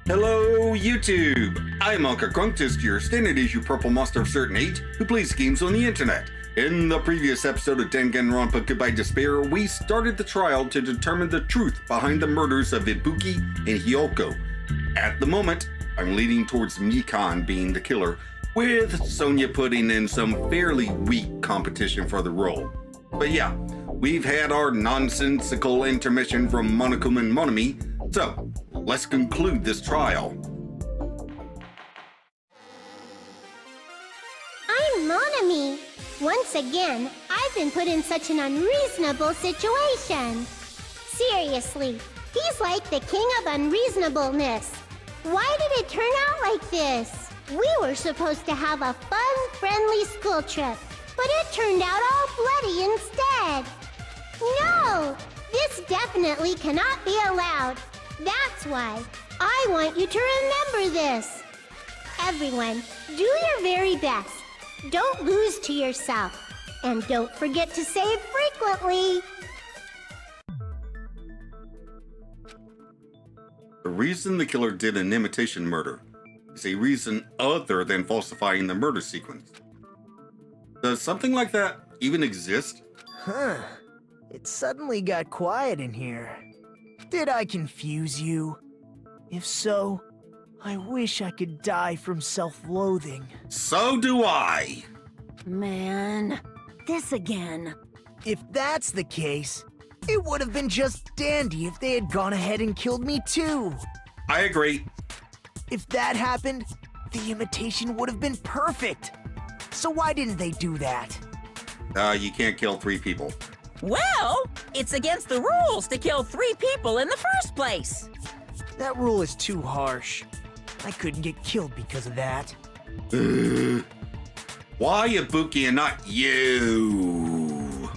Hello, YouTube! I'm Unca Crunk, just your standard issue purple monster of certain age who plays games on the internet. In the previous episode of Danganronpa Goodbye Despair, we started the trial to determine the truth behind the murders of Ibuki and Hyoko. At the moment, I'm leaning towards Mikan being the killer, with Sonia putting in some fairly weak competition for the role. But yeah, we've had our nonsensical intermission from Monokuma and Monomi, so let's conclude this trial. I'm Monomi. Once again, I've been put in such an unreasonable situation. Seriously, he's like the king of unreasonableness. Why did it turn out like this? We were supposed to have a fun, friendly school trip, but it turned out all bloody instead. No! This definitely cannot be allowed. That's why I want you to remember this. Everyone, do your very best. Don't lose to yourself. And don't forget to save frequently. The reason the killer did an imitation murder is a reason other than falsifying the murder sequence. Does something like that even exist? Huh. It suddenly got quiet in here. Did I confuse you? If so, I wish I could die from self-loathing. So do I! Man, this again. If that's the case, it would have been just dandy if they had gone ahead and killed me too. I agree. If that happened, the imitation would have been perfect. So why didn't they do that? You can't kill 3 people. Well, it's against the rules to kill 3 people in the first place. That rule is too harsh. I couldn't get killed because of that. Why Ibuki and not you?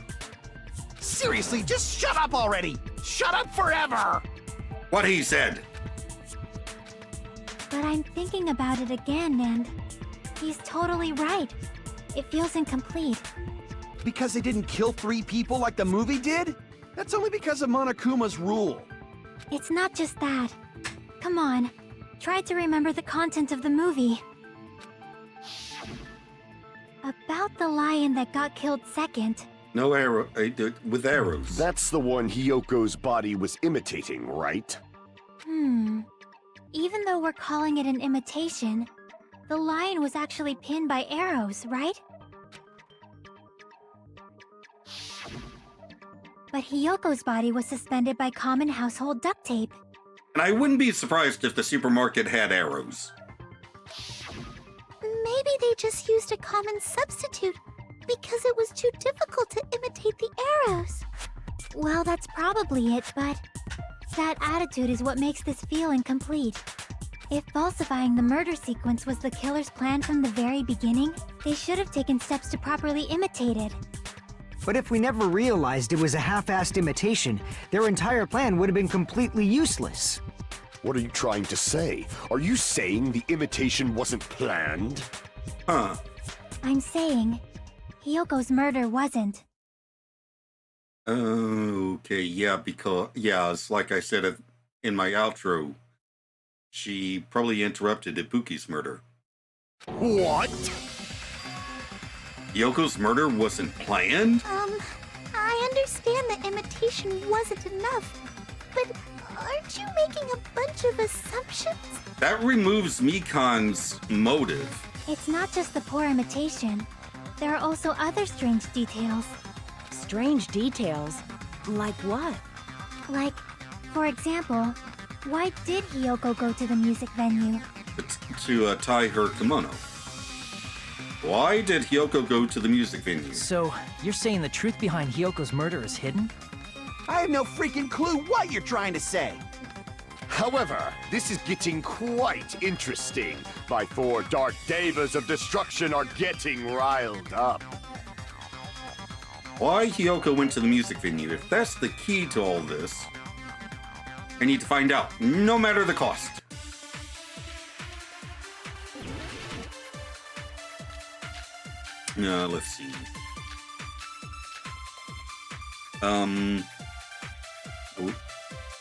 Seriously, just shut up already! Shut up forever! What he said. But I'm thinking about it again, and he's totally right. It feels incomplete. Because they didn't kill 3 people like the movie did? That's only because of Monokuma's rule. It's not just that. Come on, try to remember the content of the movie. About the lion that got killed second. No arrow, with arrows. That's the one Hyoko's body was imitating, right? Even though we're calling it an imitation, the lion was actually pinned by arrows, right? But Hyoko's body was suspended by common household duct tape. And I wouldn't be surprised if the supermarket had arrows. Maybe they just used a common substitute because it was too difficult to imitate the arrows. Well, that's probably it, but that attitude is what makes this feel incomplete. If falsifying the murder sequence was the killer's plan from the very beginning, they should have taken steps to properly imitate it. But if we never realized it was a half-assed imitation, their entire plan would have been completely useless. What are you trying to say? Are you saying the imitation wasn't planned? Huh. I'm saying, Hyoko's murder wasn't. Okay, yeah, because, it's like I said in my outro, she probably interrupted Ibuki's murder. What? Yoko's murder wasn't planned? I understand the imitation wasn't enough, but aren't you making a bunch of assumptions? That removes Mikan's motive. It's not just the poor imitation. There are also other strange details. Strange details? Like what? Like, for example, why did Hyoko go to the music venue? To tie her kimono. Why did Hyoko go to the music venue? So, you're saying the truth behind Hyoko's murder is hidden? I have no freaking clue what you're trying to say. However, this is getting quite interesting. My 4 dark devas of destruction are getting riled up. Why Hyoko went to the music venue? If that's the key to all this, I need to find out, no matter the cost. Let's see.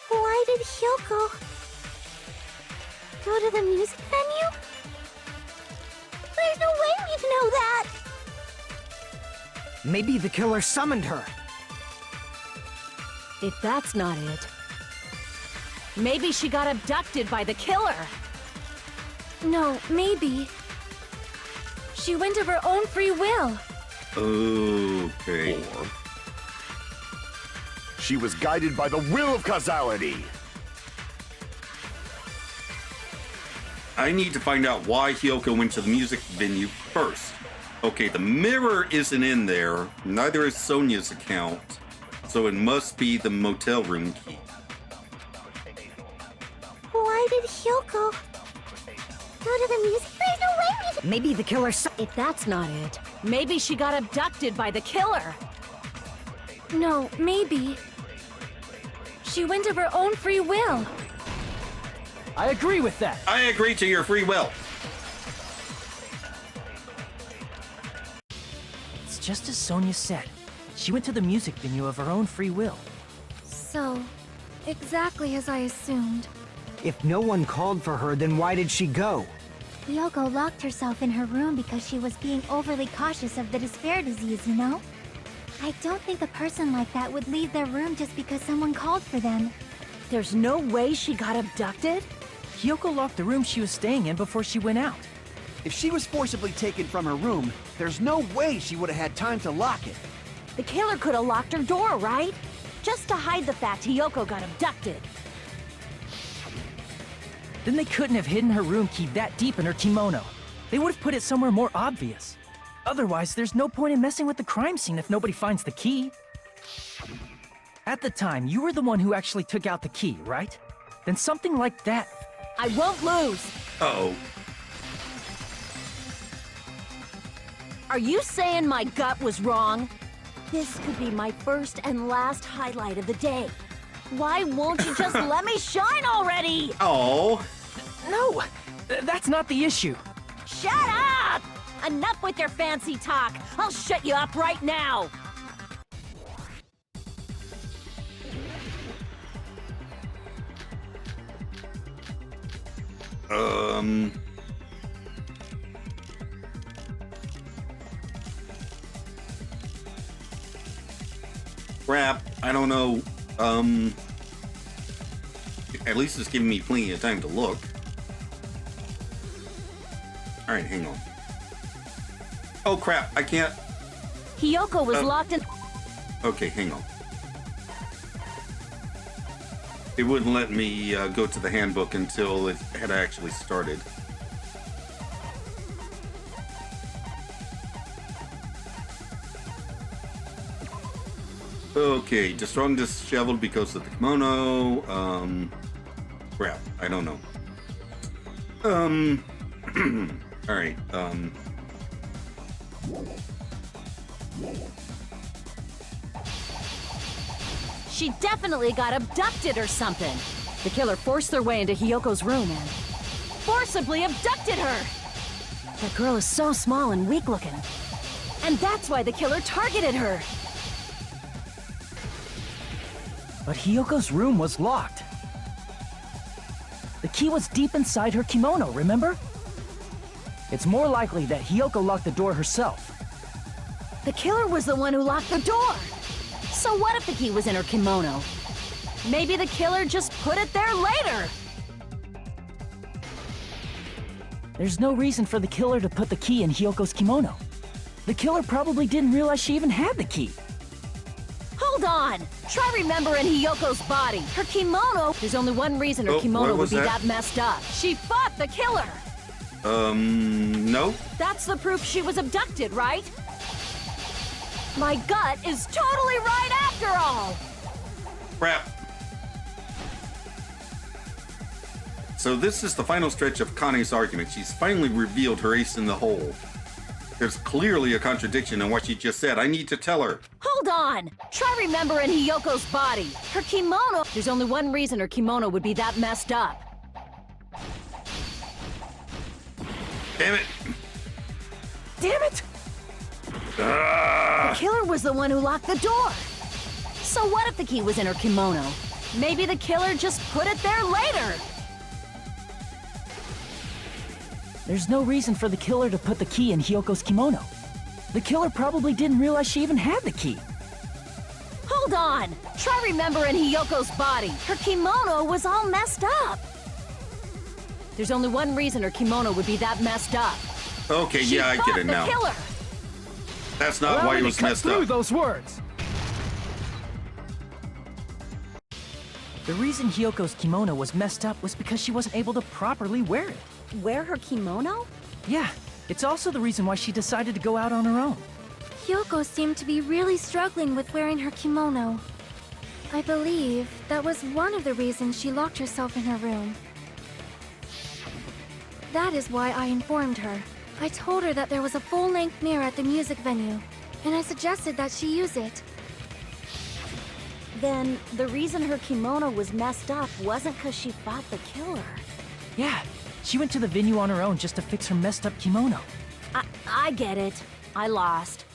Why did Hyoko... Go to the music venue? There's no way we'd know that! Maybe the killer summoned her. If that's not it, maybe she got abducted by the killer. No, maybe. She went of her own free will. Okay. Or she was guided by the will of causality. I need to find out why Hyoko went to the music venue first. Okay, the mirror isn't in there. Neither is Sonia's account. So it must be the motel room key. Why did Hyoko go to the music? There's no way we... Maybe the killer If that's not it, maybe she got abducted by the killer. No, maybe. She went of her own free will. I agree with that. I agree to your free will. It's just as Sonia said. She went to the music venue of her own free will. So, exactly as I assumed. If no one called for her, then why did she go? Hyoko locked herself in her room because she was being overly cautious of the despair disease, you know? I don't think a person like that would leave their room just because someone called for them. There's no way she got abducted? Hyoko locked the room she was staying in before she went out. If she was forcibly taken from her room, there's no way she would have had time to lock it. The killer could have locked her door, right? Just to hide the fact Hyoko got abducted. Then they couldn't have hidden her room key that deep in her kimono. They would have put it somewhere more obvious. Otherwise, there's no point in messing with the crime scene if nobody finds the key. At the time, you were the one who actually took out the key, right? Then something like that... I won't lose! Uh-oh. Are you saying my gut was wrong? This could be my first and last highlight of the day. Why won't you just let me shine already? Oh. No! That's not the issue. Shut up! Enough with your fancy talk. I'll shut you up right now. Crap. I don't know. At least it's giving me plenty of time to look. Alright, hang on. Oh crap, I can't. Hyoko was locked in... Okay, hang on. It wouldn't let me go to the handbook until it had actually started. Okay, distraught and disheveled because of the kimono. Crap, I don't know. Alright, She definitely got abducted or something. The killer forced their way into Hyoko's room and forcibly abducted her. That girl is so small and weak looking. And that's why the killer targeted her. But Hyoko's room was locked. The key was deep inside her kimono, remember? It's more likely that Hyoko locked the door herself. The killer was the one who locked the door. So what if the key was in her kimono? Maybe the killer just put it there later. There's no reason for the killer to put the key in Hyoko's kimono. The killer probably didn't realize she even had the key. Hold on! Try remembering Hyoko's body. Her kimono... There's only one reason her kimono would be that messed up. She fought the killer! No. That's the proof she was abducted, right? My gut is totally right after all! Crap. So this is the final stretch of Kane's argument. She's finally revealed her ace in the hole. There's clearly a contradiction in what she just said. I need to tell her. Hold on! Try remembering Hyoko's body. Her kimono... There's only one reason her kimono would be that messed up. Damn it. Damn it! The killer was the one who locked the door. So what if the key was in her kimono? Maybe the killer just put it there later. There's no reason for the killer to put the key in Hyoko's kimono. The killer probably didn't realize she even had the key. Hold on! Try remembering Hiyoko's body. Her kimono was all messed up. There's only one reason her kimono would be that messed up. Okay, She yeah, I fought get it the now. Killer. That's not Allow why me it to was cut messed through up. those words. The reason Hyoko's kimono was messed up was because she wasn't able to properly wear it. Wear her kimono? Yeah, it's also the reason why she decided to go out on her own. Hyoko seemed to be really struggling with wearing her kimono. I believe that was one of the reasons she locked herself in her room. That is why I informed her. I told her that there was a full-length mirror at the music venue, and I suggested that she use it. Then the reason her kimono was messed up wasn't because she fought the killer. Yeah, she went to the venue on her own just to fix her messed up kimono. I get it. I lost.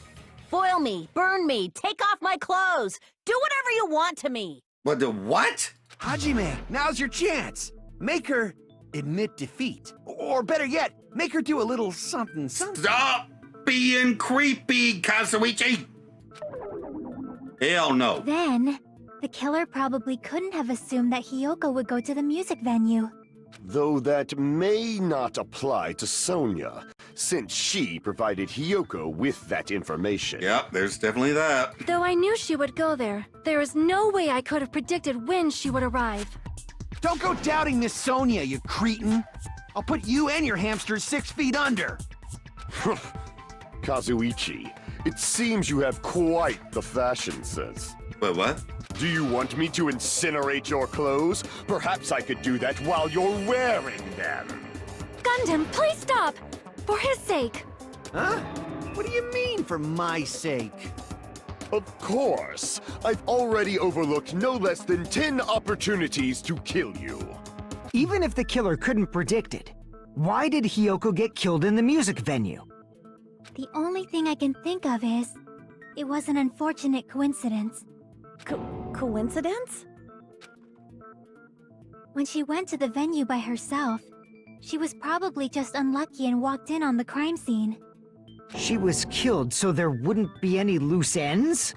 Boil me, burn me, take off my clothes. Do whatever you want to me. What the what? Hajime, now's your chance. Make her admit defeat. Or better yet, make her do a little something. Stop being creepy, Kazuichi! Hell no. Then, the killer probably couldn't have assumed that Hyoko would go to the music venue. Though that may not apply to Sonia, since she provided Hiyoko with that information. Yep, there's definitely that. Though I knew she would go there, there is no way I could have predicted when she would arrive. Don't go doubting Miss Sonia, you cretin. I'll put you and your hamsters 6 feet under. Kazuichi, it seems you have quite the fashion sense. Wait, what? Do you want me to incinerate your clothes? Perhaps I could do that while you're wearing them. Gundam, please stop! For his sake! Huh? What do you mean, for my sake? Of course. I've already overlooked no less than 10 opportunities to kill you. Even if the killer couldn't predict it, why did Hyoko get killed in the music venue? The only thing I can think of is, it was an unfortunate coincidence. Coincidence? When she went to the venue by herself, she was probably just unlucky and walked in on the crime scene. She was killed so there wouldn't be any loose ends?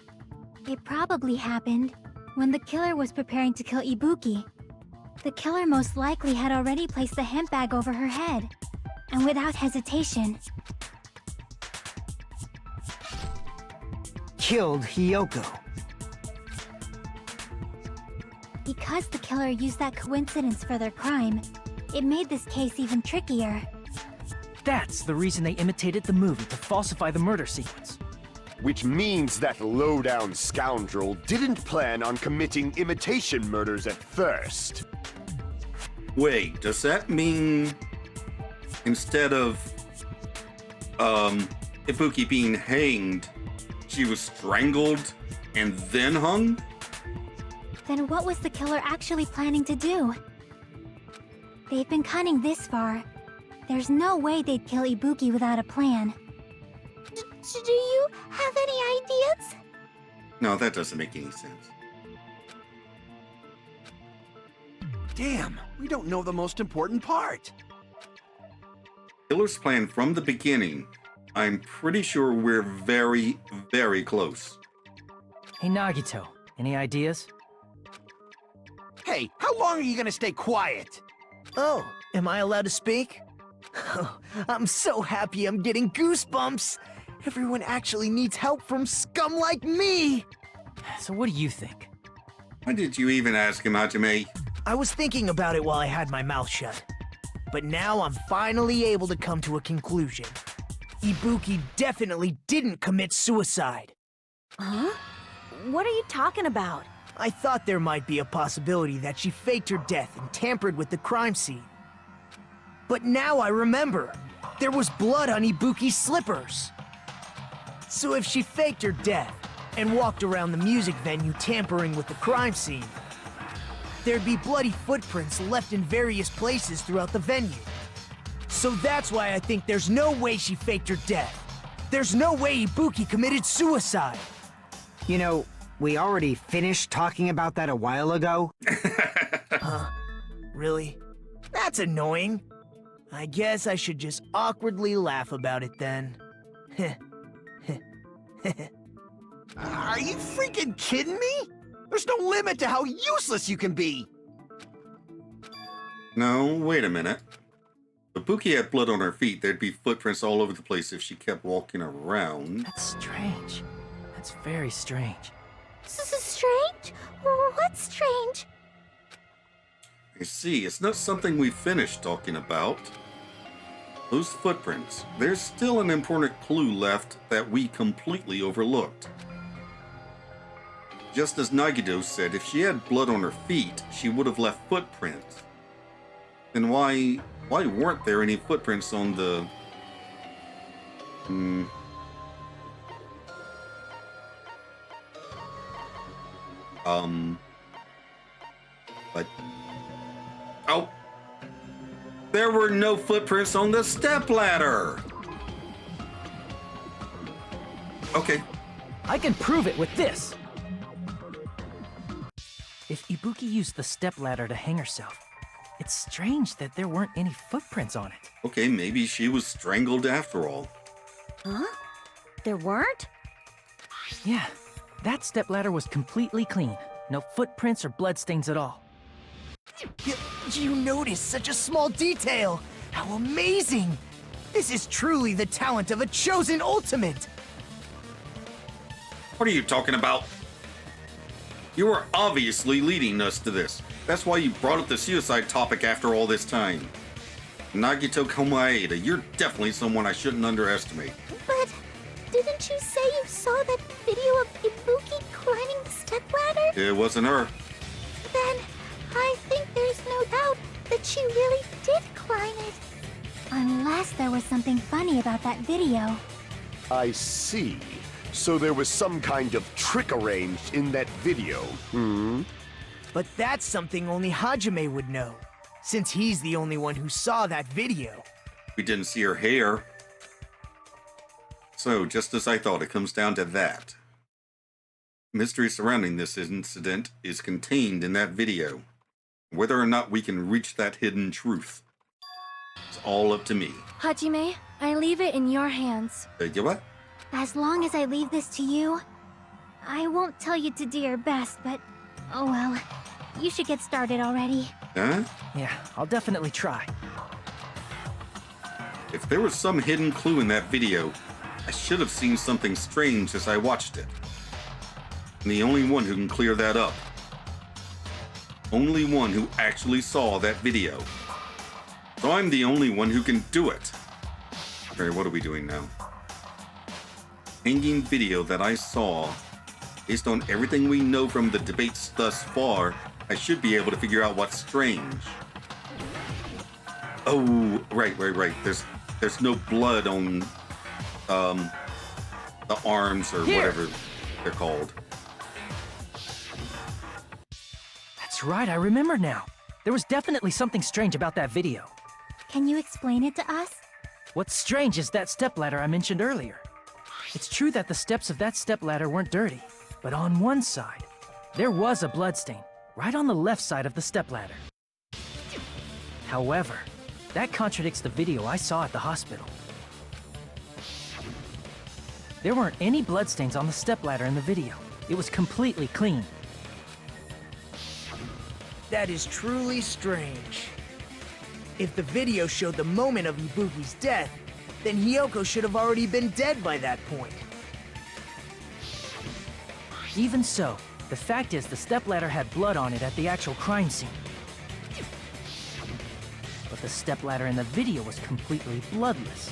It probably happened when the killer was preparing to kill Ibuki. The killer most likely had already placed the hemp bag over her head, and without hesitation, killed Hyoko. Because the killer used that coincidence for their crime, it made this case even trickier. That's the reason they imitated the movie to falsify the murder sequence. Which means that low-down scoundrel didn't plan on committing imitation murders at first. Wait, does that mean instead of Ibuki being hanged, she was strangled and then hung? Then what was the killer actually planning to do? They've been cunning this far. There's no way they'd kill Ibuki without a plan. Do you have any ideas? No, that doesn't make any sense. Damn, we don't know the most important part. Killer's plan from the beginning. I'm pretty sure we're very, very close. Hey Nagito, any ideas? Hey, how long are you gonna stay quiet? Oh, am I allowed to speak? I'm so happy I'm getting goosebumps! Everyone actually needs help from scum like me! So what do you think? Why did you even ask him, Hajime? I was thinking about it while I had my mouth shut. But now I'm finally able to come to a conclusion. Ibuki definitely didn't commit suicide. Huh? What are you talking about? I thought there might be a possibility that she faked her death and tampered with the crime scene. But now I remember, there was blood on Ibuki's slippers. So if she faked her death and walked around the music venue tampering with the crime scene, there'd be bloody footprints left in various places throughout the venue. So that's why I think there's no way she faked her death. There's no way Ibuki committed suicide. You know, we already finished talking about that a while ago. Huh? Really? That's annoying. I guess I should just awkwardly laugh about it then. Are you freaking kidding me? There's no limit to how useless you can be! No, wait a minute. If Buki had blood on her feet, there'd be footprints all over the place if she kept walking around. That's strange. That's very strange. Strange? What's strange? You see, it's not something we finished talking about. Those footprints, there's still an important clue left that we completely overlooked. Just as Nagito said, if she had blood on her feet, she would have left footprints. Then why weren't there any footprints on the... But... Oh! There were no footprints on the stepladder! Okay. I can prove it with this! If Ibuki used the stepladder to hang herself, it's strange that there weren't any footprints on it. Okay, maybe she was strangled after all. Huh? There weren't? Yeah, that stepladder was completely clean. No footprints or bloodstains at all. You noticed such a small detail! How amazing! This is truly the talent of a chosen ultimate! What are you talking about? You were obviously leading us to this. That's why you brought up the suicide topic after all this time. Nagito Komaeda, you're definitely someone I shouldn't underestimate. But didn't you say you saw that video of Ibuki climbing the stepladder? It wasn't her. Then I think there's no doubt that she really did climb it. Unless there was something funny about that video. I see. So there was some kind of trick arranged in that video, But that's something only Hajime would know, since he's the only one who saw that video. We didn't see her hair. So, just as I thought, it comes down to that. Mystery surrounding this incident is contained in that video. Whether or not we can reach that hidden truth, it's all up to me. Hajime, I leave it in your hands. You what? As long as I leave this to you, I won't tell you to do your best, but oh well. You should get started already. Huh? Yeah, I'll definitely try. If there was some hidden clue in that video, I should have seen something strange as I watched it. I'm the only one who can clear that up. Only one who actually saw that video. So I'm the only one who can do it. Alright, what are we doing now? Hanging video that I saw. Based on everything we know from the debates thus far, I should be able to figure out what's strange. Oh, right. There's no blood on the arms or whatever they're called. That's right, I remember now. There was definitely something strange about that video. Can you explain it to us? What's strange is that stepladder I mentioned earlier. It's true that the steps of that stepladder weren't dirty, but on one side, there was a bloodstain, right on the left side of the stepladder. However, that contradicts the video I saw at the hospital. There weren't any bloodstains on the stepladder in the video. It was completely clean. That is truly strange. If the video showed the moment of Ibuki's death, then Hiyoko should have already been dead by that point. Even so, the fact is the stepladder had blood on it at the actual crime scene. But the stepladder in the video was completely bloodless.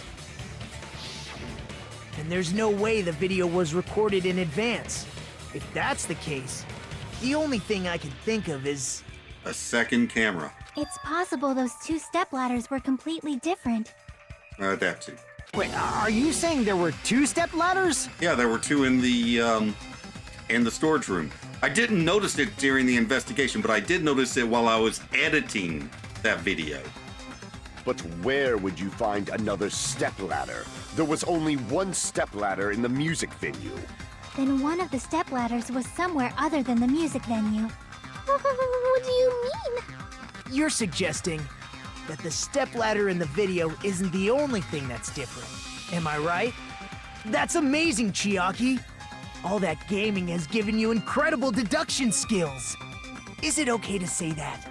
And there's no way the video was recorded in advance. If that's the case, the only thing I can think of is... a second camera. It's possible those two stepladders were completely different. That too. Wait, are you saying there were two step ladders? Yeah, there were two in the storage room. I didn't notice it during the investigation, but I did notice it while I was editing that video. But where would you find another stepladder? There was only one stepladder in the music venue. Then one of the stepladders was somewhere other than the music venue. What do you mean? You're suggesting that the stepladder in the video isn't the only thing that's different. Am I right? That's amazing, Chiaki! All that gaming has given you incredible deduction skills. Is it okay to say that?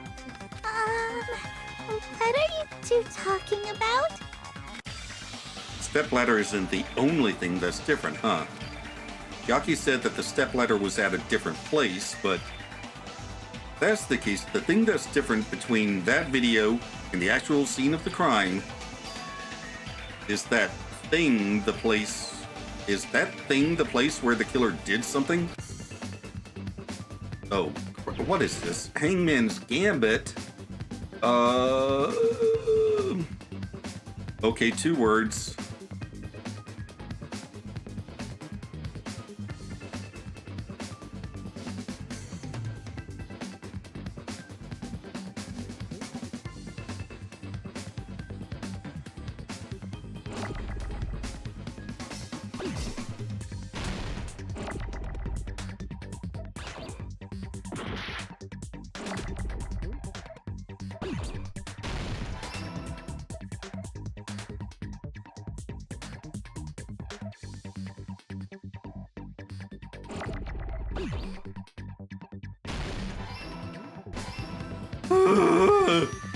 What are you two talking about? Stepladder isn't the only thing that's different, huh? Yaki said that the stepladder was at a different place, but if that's the case, the thing that's different between that video and the actual scene of the crime is that thing the place... Is that thing the place where the killer did something? Oh, what is this? Hangman's Gambit? Okay, 2 words.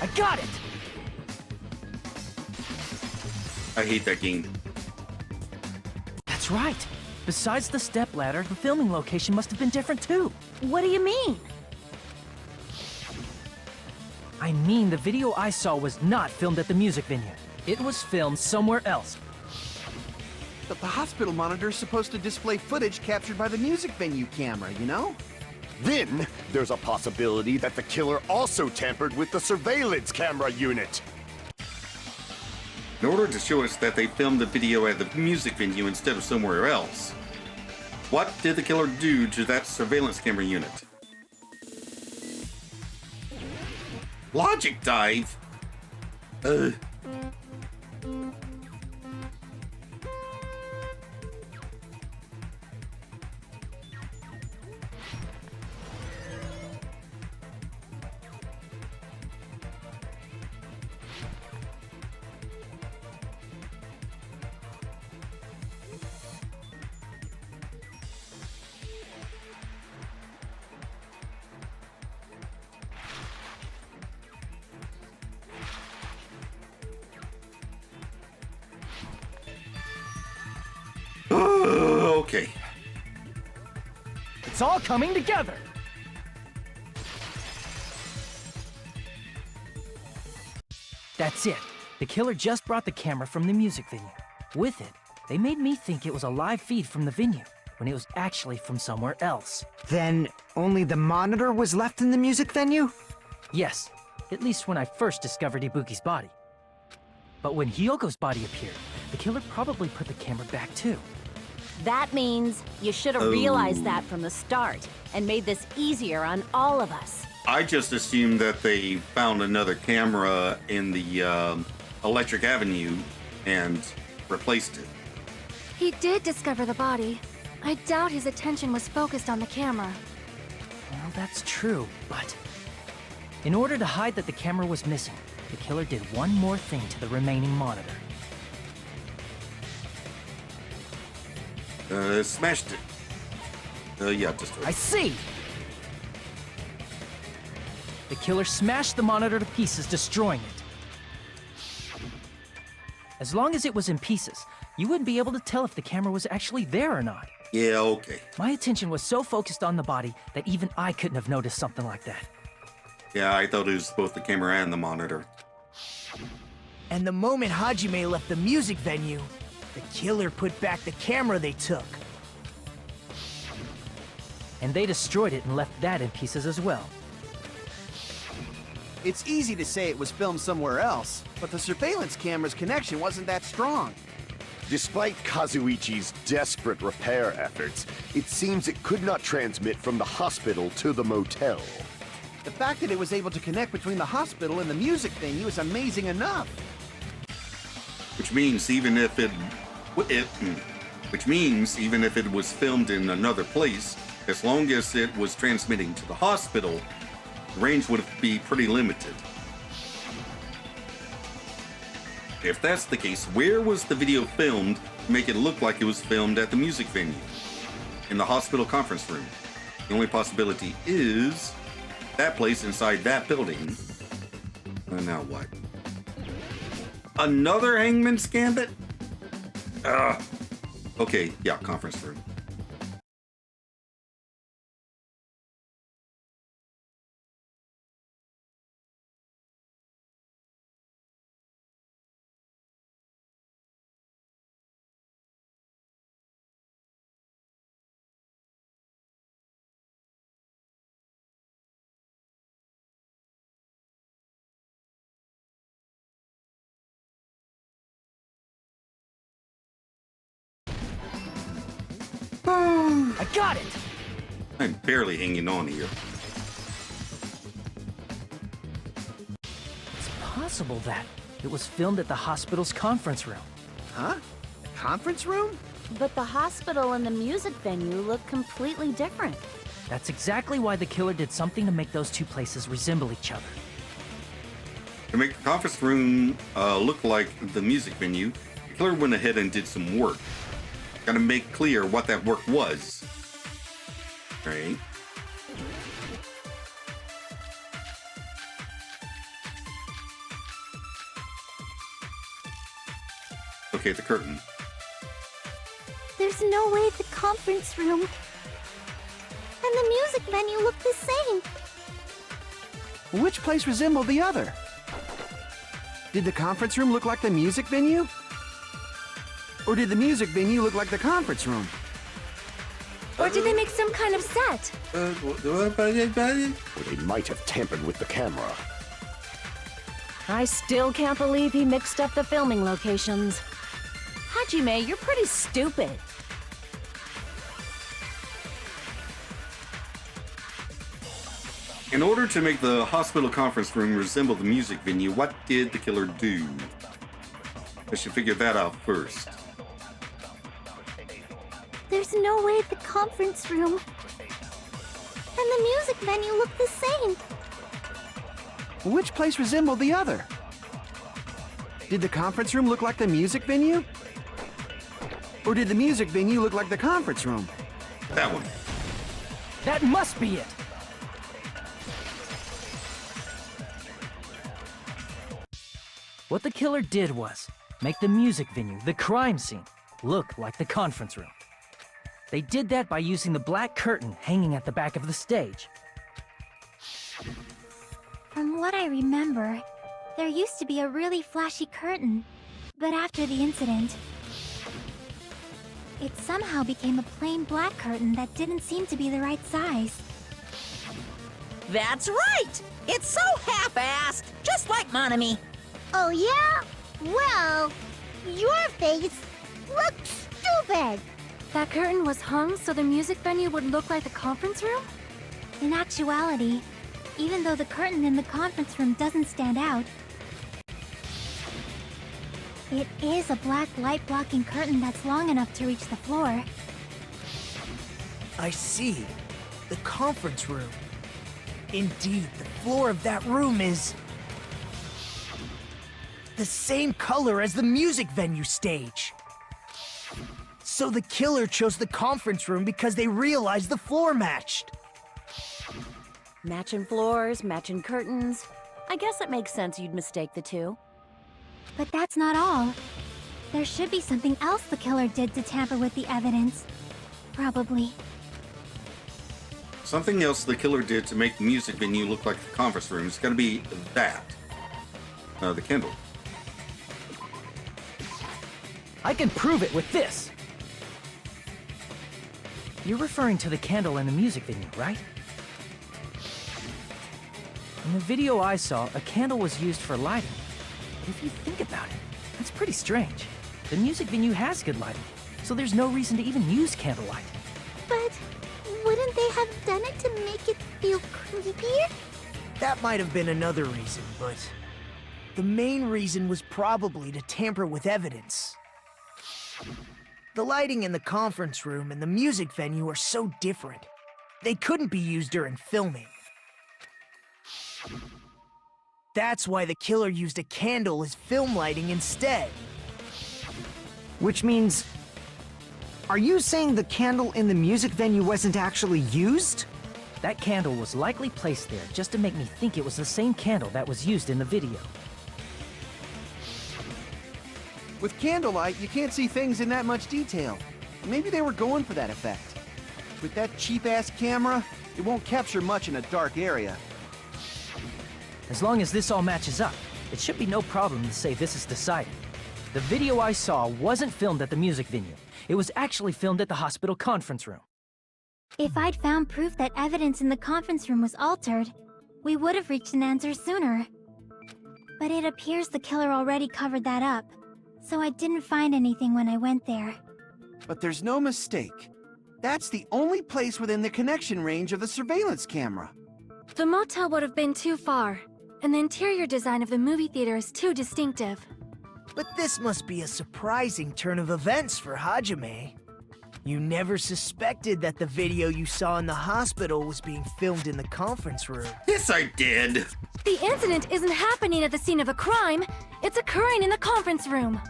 I got it! I hate that game. That's right. Besides the stepladder, the filming location must have been different too. What do you mean? I mean, the video I saw was not filmed at the music venue. It was filmed somewhere else. But the hospital monitor is supposed to display footage captured by the music venue camera, you know? Then, there's a possibility that the killer also tampered with the surveillance camera unit. In order to show us that they filmed the video at the music venue instead of somewhere else, what did the killer do to that surveillance camera unit? Logic dive? Okay. It's all coming together. That's it. The killer just brought the camera from the music venue. With it, they made me think it was a live feed from the venue, when it was actually from somewhere else. Then only the monitor was left in the music venue? Yes, at least when I first discovered Ibuki's body. But when Hyoko's body appeared, the killer probably put the camera back too. That means you should have realized that from the start and made this easier on all of us. I just assumed that they found another camera in the Electric Avenue and replaced it. He did discover the body. I doubt his attention was focused on the camera. Well, that's true, but... in order to hide that the camera was missing, the killer did one more thing to the remaining monitor. Smashed it. Yeah, destroyed I it. see! The killer smashed the monitor to pieces, destroying it. As long as it was in pieces, you wouldn't be able to tell if the camera was actually there or not. Yeah, okay. My attention was so focused on the body that even I couldn't have noticed something like that. Yeah, I thought it was both the camera and the monitor. And the moment Hajime left the music venue, the killer put back the camera they took. And they destroyed it and left that in pieces as well. It's easy to say it was filmed somewhere else, but the surveillance camera's connection wasn't that strong. Despite Kazuichi's desperate repair efforts, it seems it could not transmit from the hospital to the motel. The fact that it was able to connect between the hospital and the music venue is amazing enough. Which means even if it was filmed in another place, as long as it was transmitting to the hospital, the range would be pretty limited. If that's the case, where was the video filmed to make it look like it was filmed at the music venue? In the hospital conference room. The only possibility is that place inside that building. And now what? Another Hangman's Gambit? Ugh. Okay, yeah, conference room. I got it! I'm barely hanging on here. It's possible that it was filmed at the hospital's conference room. Huh? Conference room? But the hospital and the music venue look completely different. That's exactly why the killer did something to make those two places resemble each other. To make the conference room look like the music venue, the killer went ahead and did some work. Gotta make clear what that work was. Right? Okay, the curtain. There's no way the conference room and the music venue look the same. Which place resembled the other? Did the conference room look like the music venue? Or did the music venue look like the conference room? Or did they make some kind of set? Or they might have tampered with the camera. I still can't believe he mixed up the filming locations. Hajime, you're pretty stupid. In order to make the hospital conference room resemble the music venue, what did the killer do? I should figure that out first. There's no way the conference room and the music venue look the same. Which place resembled the other? Did the conference room look like the music venue? Or did the music venue look like the conference room? That one. That must be it! What the killer did was make the music venue, the crime scene, look like the conference room. They did that by using the black curtain hanging at the back of the stage. From what I remember, there used to be a really flashy curtain. But after the incident, it somehow became a plain black curtain that didn't seem to be the right size. That's right! It's so half-assed, just like Monami. Oh yeah? Well, your face looks stupid. That curtain was hung so the music venue would look like the conference room? In actuality, even though the curtain in the conference room doesn't stand out, it is a black light-blocking curtain that's long enough to reach the floor. I see. The conference room. Indeed, the floor of that room is the same color as the music venue stage. So the killer chose the conference room because they realized the floor matched. Matching floors, matching curtains. I guess it makes sense you'd mistake the two. But that's not all. There should be something else the killer did to tamper with the evidence. Probably. Something else the killer did to make the music venue look like the conference room is gonna be that. The candle. I can prove it with this! You're referring to the candle in the music venue, right? In the video I saw, a candle was used for lighting. But if you think about it, that's pretty strange. The music venue has good lighting, so there's no reason to even use candlelight. But wouldn't they have done it to make it feel creepier? That might have been another reason, but the main reason was probably to tamper with evidence. The lighting in the conference room and the music venue are so different. They couldn't be used during filming. That's why the killer used a candle as film lighting instead. Which means... Are you saying the candle in the music venue wasn't actually used? That candle was likely placed there just to make me think it was the same candle that was used in the video. With candlelight, you can't see things in that much detail. Maybe they were going for that effect. With that cheap-ass camera, it won't capture much in a dark area. As long as this all matches up, it should be no problem to say this is decided. The video I saw wasn't filmed at the music venue. It was actually filmed at the hospital conference room. If I'd found proof that evidence in the conference room was altered, we would have reached an answer sooner. But it appears the killer already covered that up, so I didn't find anything when I went there. But there's no mistake. That's the only place within the connection range of the surveillance camera. The motel would have been too far, and the interior design of the movie theater is too distinctive. But this must be a surprising turn of events for Hajime. You never suspected that the video you saw in the hospital was being filmed in the conference room. Yes, I did. The incident isn't happening at the scene of a crime, it's occurring in the conference room.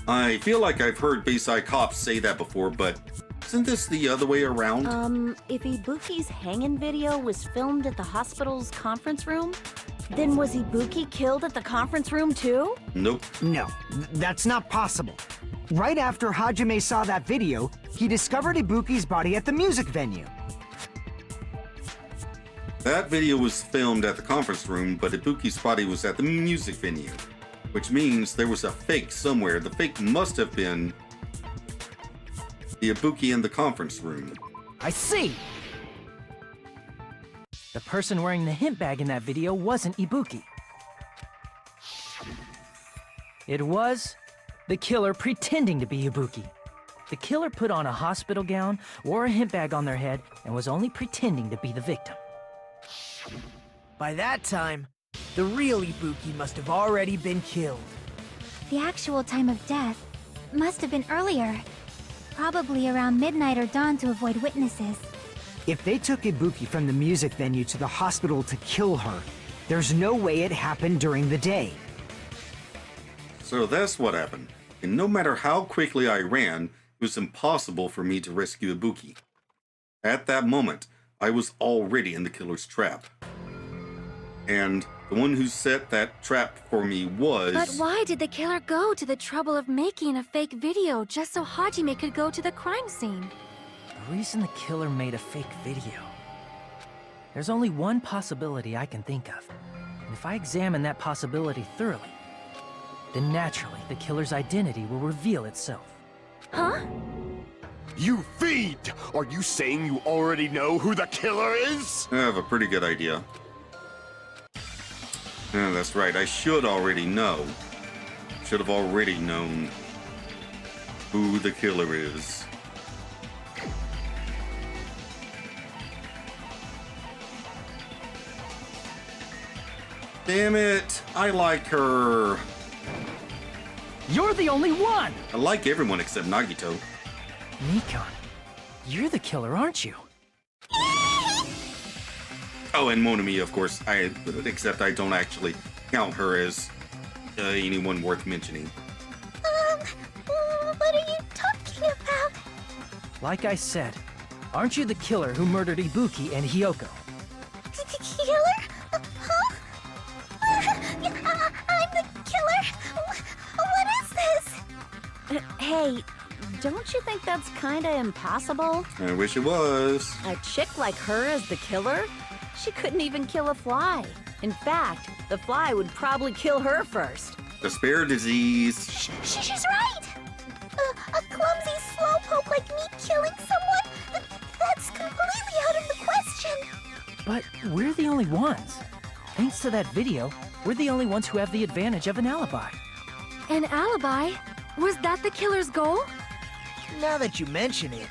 I feel like I've heard Bayside cops say that before, but isn't this the other way around? If Ibuki's hanging video was filmed at the hospital's conference room, then was Ibuki killed at the conference room too? Nope. No, that's not possible. Right after Hajime saw that video, he discovered Ibuki's body at the music venue. That video was filmed at the conference room, but Ibuki's body was at the music venue. Which means there was a fake somewhere. The fake must have been the Ibuki in the conference room. I see! The person wearing the hint bag in that video wasn't Ibuki. It was the killer pretending to be Ibuki. The killer put on a hospital gown, wore a hint bag on their head, and was only pretending to be the victim. By that time, the real Ibuki must have already been killed. The actual time of death must have been earlier. Probably around midnight or dawn to avoid witnesses. If they took Ibuki from the music venue to the hospital to kill her, there's no way it happened during the day. So that's what happened. And no matter how quickly I ran, it was impossible for me to rescue Ibuki. At that moment, I was already in the killer's trap. And the one who set that trap for me was... But why did the killer go to the trouble of making a fake video just so Hajime could go to the crime scene? The reason the killer made a fake video... There's only one possibility I can think of. And if I examine that possibility thoroughly, then naturally the killer's identity will reveal itself. Huh? You fiend! Are you saying you already know who the killer is? I have a pretty good idea. Yeah, that's right. I should already know. Should have already known who the killer is. Damn it! I like her. You're the only one! I like everyone except Nagito. Nikon, you're the killer, aren't you? Oh, and Monami, of course. Except I don't actually count her as anyone worth mentioning. What are you talking about? Like I said, aren't you the killer who murdered Ibuki and Hyoko? Killer? Huh? I'm the killer? What is this? Hey, don't you think that's kinda impossible? I wish it was. A chick like her as the killer? She couldn't even kill a fly. In fact, the fly would probably kill her first. Despair disease. She's right! A clumsy slowpoke like me killing someone? That's completely out of the question! But we're the only ones. Thanks to that video, we're the only ones who have the advantage of an alibi. An alibi? Was that the killer's goal? Now that you mention it,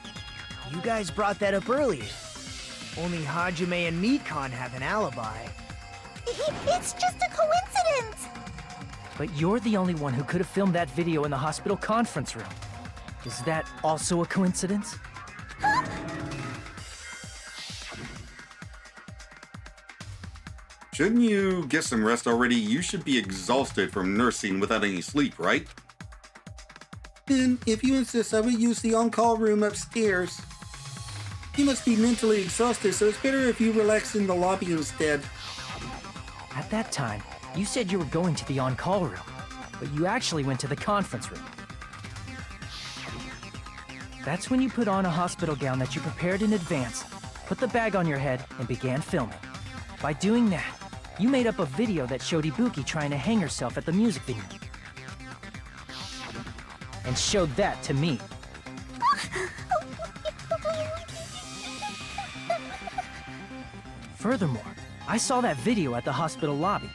you guys brought that up earlier. Only Hajime and Nikon have an alibi. It's just a coincidence! But you're the only one who could have filmed that video in the hospital conference room. Is that also a coincidence? Shouldn't you get some rest already? You should be exhausted from nursing without any sleep, right? Then, if you insist, I will use the on-call room upstairs. You must be mentally exhausted, so it's better if you relax in the lobby instead. At that time, you said you were going to the on-call room, but you actually went to the conference room. That's when you put on a hospital gown that you prepared in advance, put the bag on your head, and began filming. By doing that, you made up a video that showed Ibuki trying to hang herself at the music venue. And showed that to me. Furthermore, I saw that video at the hospital lobby.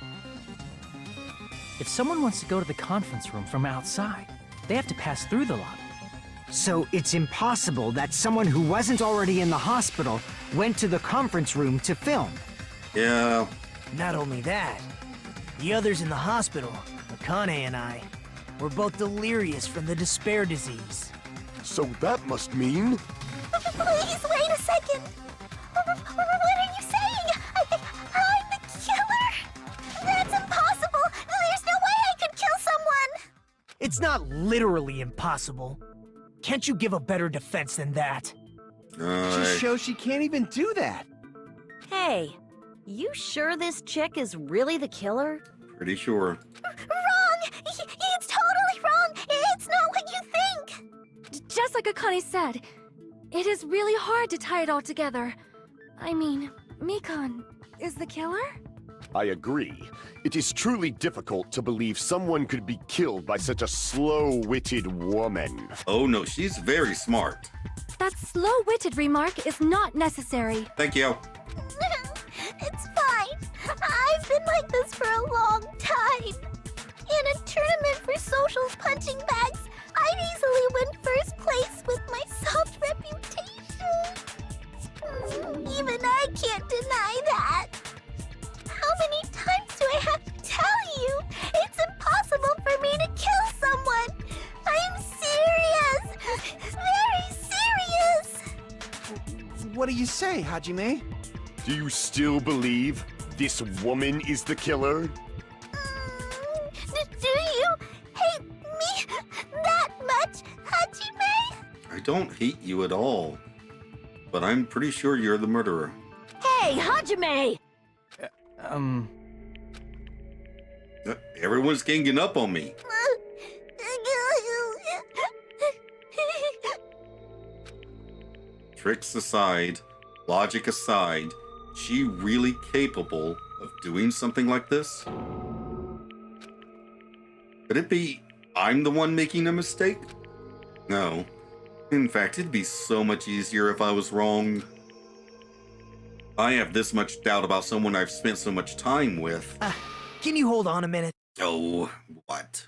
If someone wants to go to the conference room from outside, they have to pass through the lobby. So it's impossible that someone who wasn't already in the hospital went to the conference room to film. Yeah. Not only that, the others in the hospital, Akane and I, were both delirious from the despair disease. So that must mean... Please wait a second. What are you saying? I'm the killer? That's impossible. There's no way I could kill someone. It's not literally impossible. Can't you give a better defense than that? Just shows she can't even do that. Hey, you sure this chick is really the killer? Pretty sure. Wrong! It's totally wrong! It's not what you think! Just like Akane said, it is really hard to tie it all together. I mean, Mikan is the killer? I agree. It is truly difficult to believe someone could be killed by such a slow-witted woman. Oh no, she's very smart. That slow-witted remark is not necessary. Thank you. It's fine. I've been like this for a long time. In a tournament for social punching bags, I'd easily win first place with my soft reputation. Even I can't deny that. How many times do I have to tell you? It's impossible for me to kill someone. I'm serious. Very serious. What do you say, Hajime? Do you still believe this woman is the killer? Do you hate me that much, Hajime? I don't hate you at all. But I'm pretty sure you're the murderer. Hey, Hajime! Everyone's ganging up on me. Tricks aside, logic aside, she really capable of doing something like this? Could it be I'm the one making a mistake? No. In fact, it'd be so much easier if I was wrong. I have this much doubt about someone I've spent so much time with. Can you hold on a minute? Oh, what?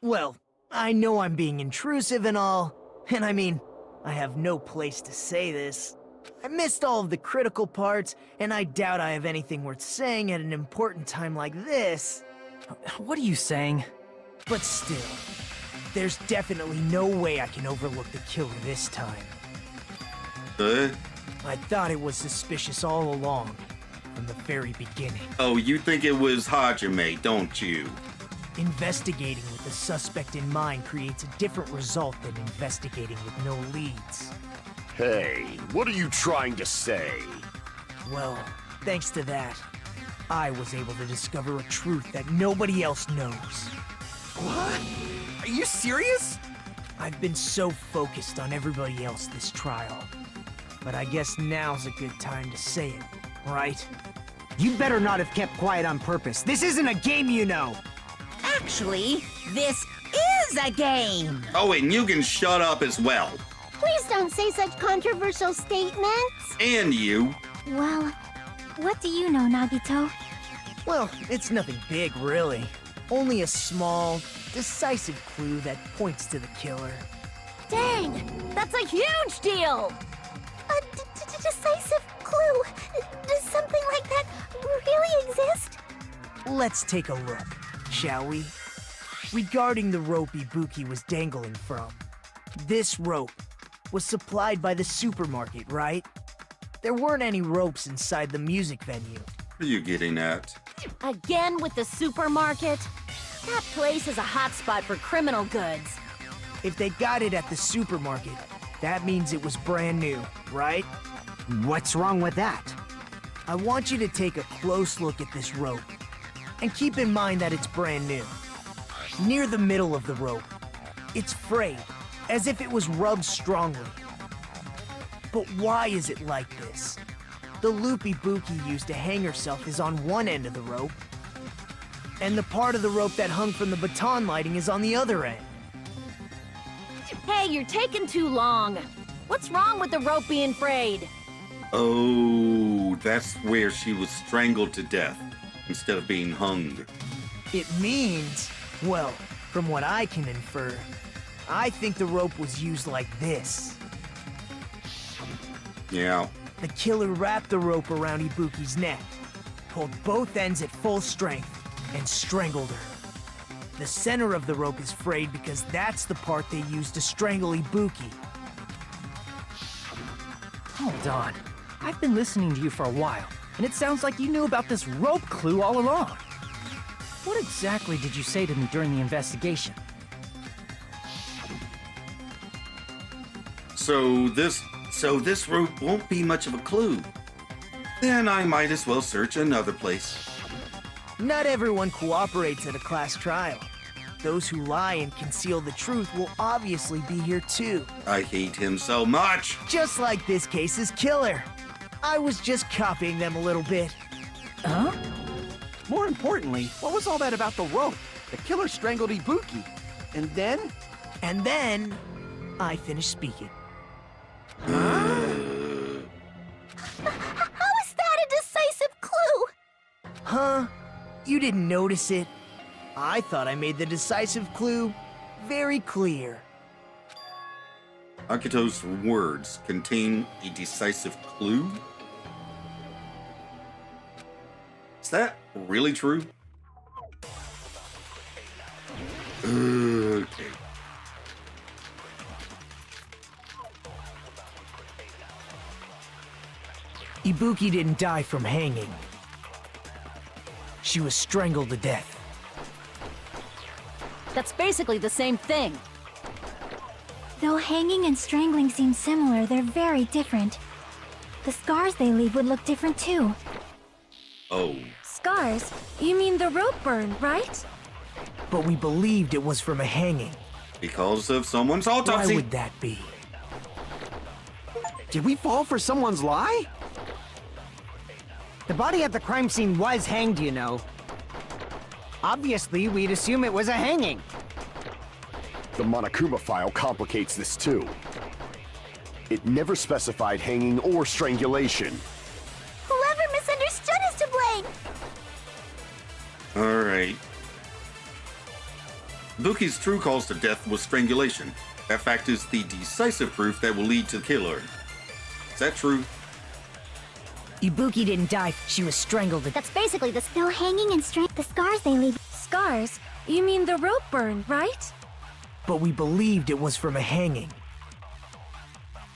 Well, I know I'm being intrusive and all, and I mean, I have no place to say this. I missed all of the critical parts, and I doubt I have anything worth saying at an important time like this. What are you saying? But still, there's definitely no way I can overlook the killer this time. I thought it was suspicious all along, from the very beginning. Oh, you think it was Hajime, don't you? Investigating with the suspect in mind creates a different result than investigating with no leads. Hey, what are you trying to say? Well, thanks to that, I was able to discover a truth that nobody else knows. What? Are you serious? I've been so focused on everybody else this trial. But I guess now's a good time to say it, right? You better not have kept quiet on purpose. This isn't a game, you know! Actually, this is a game! Oh, and you can shut up as well. Please don't say such controversial statements. And you. Well, what do you know, Nagito? Well, it's nothing big, really. Only a small, decisive clue that points to the killer. Dang! That's a huge deal! A decisive clue? Does something like that really exist? Let's take a look, shall we? Regarding the rope Ibuki was dangling from. This rope was supplied by the supermarket, right? There weren't any ropes inside the music venue. are you getting at? Again with the supermarket? That place is a hotspot for criminal goods. If they got it at the supermarket, that means it was brand new, right? What's wrong with that? I want you to take a close look at this rope. And keep in mind that it's brand new. Near the middle of the rope, it's frayed, as if it was rubbed strongly. But why is it like this? The loop Ibuki used to hang herself is on one end of the rope, and the part of the rope that hung from the baton lighting is on the other end. Hey, you're taking too long. What's wrong with the rope being frayed? Oh, that's where she was strangled to death instead of being hung. It means, well, from what I can infer, I think the rope was used like this. Yeah. The killer wrapped the rope around Ibuki's neck, pulled both ends at full strength, and strangled her. The center of the rope is frayed because that's the part they used to strangle Ibuki. Hold on. I've been listening to you for a while, and it sounds like you knew about this rope clue all along. What exactly did you say to me during the investigation? So this rope won't be much of a clue. Then I might as well search another place. Not everyone cooperates at a class trial. Those who lie and conceal the truth will obviously be here too. I hate him so much. Just like this case's killer. I was just copying them a little bit. Huh? More importantly, what was all that about the rope? The killer strangled Ibuki. And then? And then, I finished speaking. How is that a decisive clue? Huh? You didn't notice it? I thought I made the decisive clue very clear. Akito's words contain a decisive clue? Is that really true? Okay. Ibuki didn't die from hanging. She was strangled to death. That's basically the same thing. Though hanging and strangling seem similar, they're very different. The scars they leave would look different too. Oh. Scars? You mean the rope burn, right? But we believed it was from a hanging. Because of someone's Why autopsy. would that be? Did we fall for someone's lie? The body at the crime scene was hanged, you know. Obviously, we'd assume it was a hanging. The Monokuma file complicates this too. It never specified hanging or strangulation. Whoever misunderstood is to blame. Alright. Buki's true cause to death was strangulation. That fact is the decisive proof that will lead to the killer. Is that true? Ibuki didn't die, she was strangled. That's basically the Though hanging and the scars they leave. Scars? You mean the rope burn, right? But we believed it was from a hanging.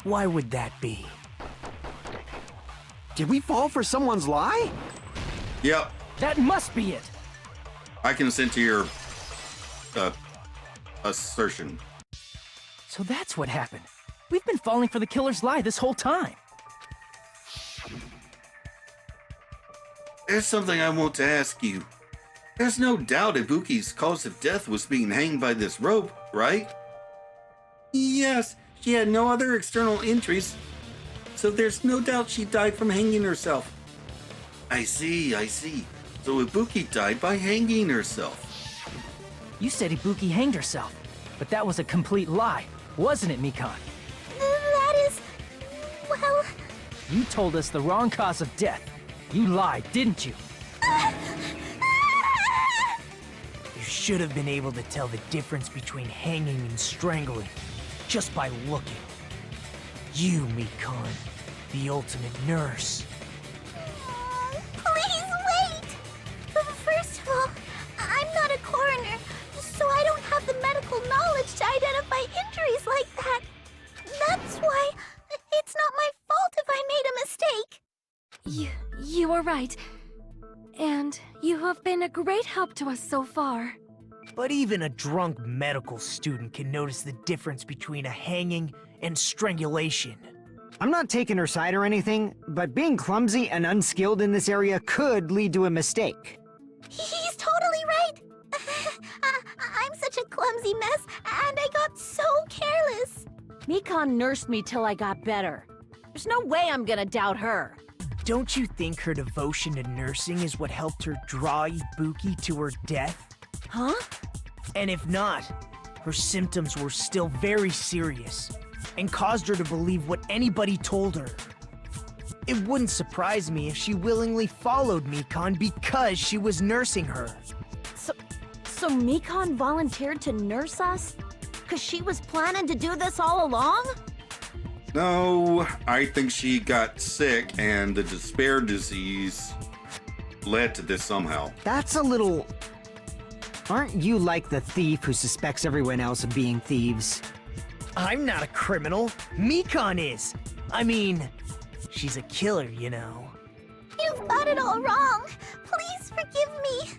Why would that be? Did we fall for someone's lie? Yep. That must be it! I consent to your assertion. So that's what happened. We've been falling for the killer's lie this whole time. There's something I want to ask you. There's no doubt Ibuki's cause of death was being hanged by this rope, right? Yes, she had no other external injuries, so there's no doubt she died from hanging herself. I see. So Ibuki died by hanging herself. You said Ibuki hanged herself, but that was a complete lie, wasn't it, Mikan? That is... well... You told us the wrong cause of death. You lied, didn't you? You should have been able to tell the difference between hanging and strangling just by looking. You, Mikan, the ultimate nurse. Please wait! First of all, I'm not a coroner, so I don't have the medical knowledge to identify injuries like that. That's why it's not my fault if I made a mistake. You were right. And you have been a great help to us so far. But even a drunk medical student can notice the difference between a hanging and strangulation. I'm not taking her side or anything, but being clumsy and unskilled in this area could lead to a mistake. He's totally right. I'm such a clumsy mess, and I got so careless. Mikon nursed me till I got better. There's no way I'm gonna doubt her. Don't you think her devotion to nursing is what helped her draw Ibuki to her death? Huh? And if not, her symptoms were still very serious and caused her to believe what anybody told her. It wouldn't surprise me if she willingly followed Mikon because she was nursing her. So Mikon volunteered to nurse us? Cause she was planning to do this all along? No, I think she got sick and the despair disease led to this somehow. That's a little... Aren't you like the thief who suspects everyone else of being thieves? I'm not a criminal. Mikon is. I mean, she's a killer, you know. You've got it all wrong. Please forgive me.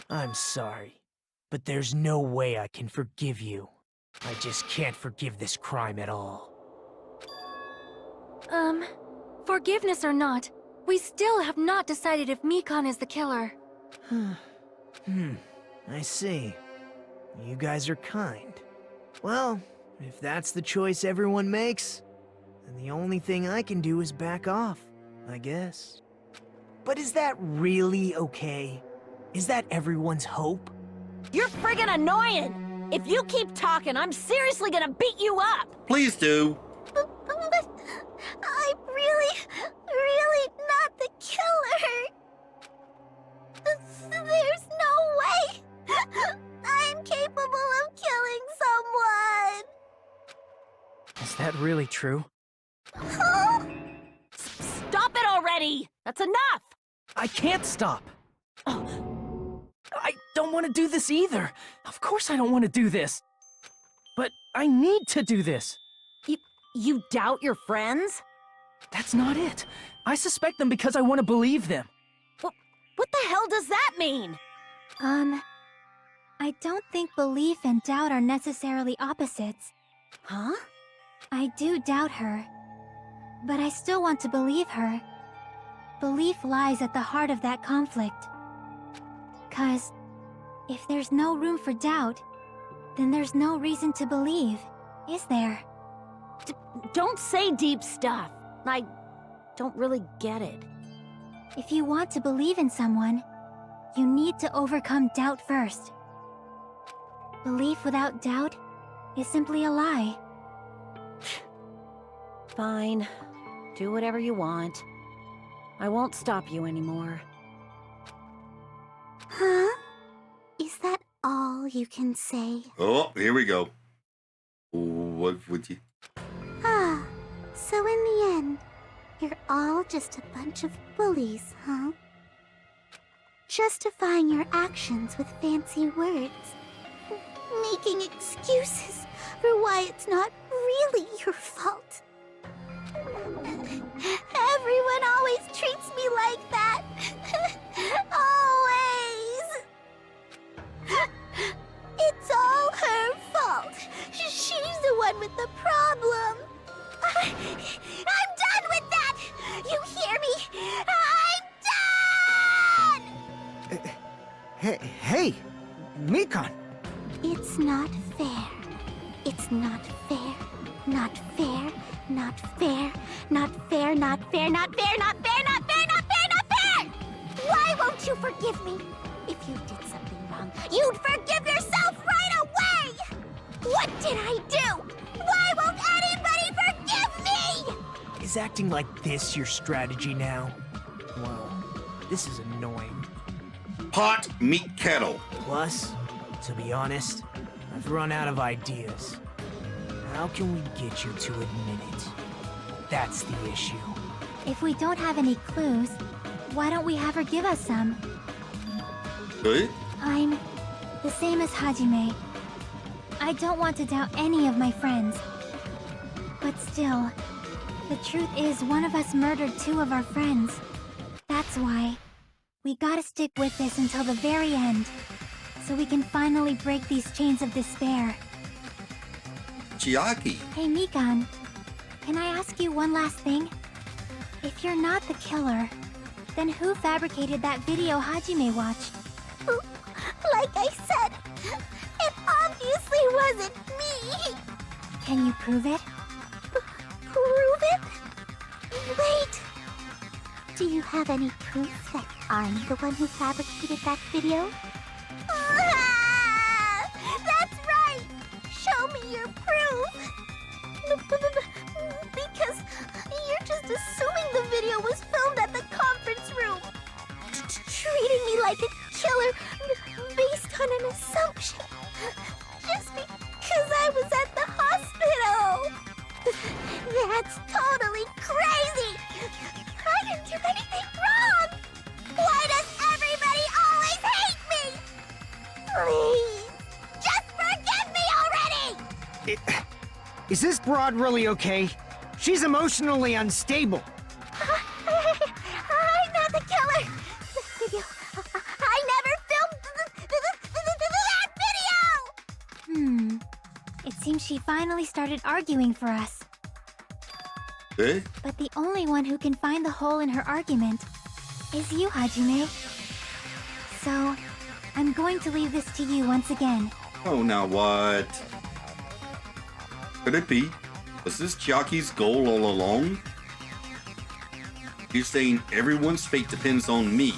I'm sorry, but there's no way I can forgive you. I just can't forgive this crime at all. Forgiveness or not, we still have not decided if Mikon is the killer. I see. You guys are kind. Well, if that's the choice everyone makes, then the only thing I can do is back off, I guess. But is that really okay? Is that everyone's hope? You're friggin' annoying! If you keep talking, I'm seriously gonna beat you up! Please do. But I'm really not the killer. There's no way I'm capable of killing someone. Is that really true? Huh? Stop it already! That's enough! I can't stop! Oh, I don't want to do this either! Of course I don't want to do this! But I need to do this! You doubt your friends? That's not it. I suspect them because I want to believe them. What the hell does that mean? I don't think belief and doubt are necessarily opposites. Huh? I do doubt her, but I still want to believe her. Belief lies at the heart of that conflict. 'Cause if there's no room for doubt, then there's no reason to believe, is there? Don't say deep stuff. I don't really get it. If you want to believe in someone, you need to overcome doubt first. Belief without doubt is simply a lie. Fine. Do whatever you want. I won't stop you anymore. Huh? Is that all you can say? Oh, here we go. What would you... Ah, so in the end, you're all just a bunch of bullies, huh? Justifying your actions with fancy words. Making excuses for why it's not really your fault. Everyone always treats me like that. Always. It's all her fault. She's the one with the problem. I'm done with that! You hear me? I'm done! Hey, Mikon! It's not fair. It's not fair. Not fair. Not fair. Not fair. Not fair. Not fair. Not fair. Not fair. Not fair. Not fair! Why won't you forgive me? If you did something wrong, you'd forgive yourself right away! What did I do? Why won't anybody forgive me? Is acting like this your strategy now? Well, this is annoying. Pot meet kettle. Plus, to be honest, I've run out of ideas. How can we get you to admit it? That's the issue. If we don't have any clues, why don't we have her give us some? Good? I'm the same as Hajime. I don't want to doubt any of my friends. But still, the truth is one of us murdered two of our friends. That's why We gotta stick with this until the very end, so we can finally break these chains of despair. Chiaki. Hey, Mikan, can I ask you one last thing? If you're not the killer, then who fabricated that video Hajime watched? Like I said, it obviously wasn't me! Can you prove it? Prove it? Wait! Do you have any proof that I'm the one who fabricated that video? That's right! Show me your proof! Because you're just assuming the video was filmed at the conference room! Treating me like a killer based on an assumption! Just because I was at the hospital! That's totally crazy! I didn't do anything wrong! Why does everybody always hate me? Please, just forgive me already! Is this broad really okay? She's emotionally unstable. I'm not the killer! The video... I never filmed that video! It seems she finally started arguing for us. Eh? But the only one who can find the hole in her argument is you, Hajime. So, I'm going to leave this to you once again. Oh, now what? Could it be? Was this Chiaki's goal all along? You're saying everyone's fate depends on me,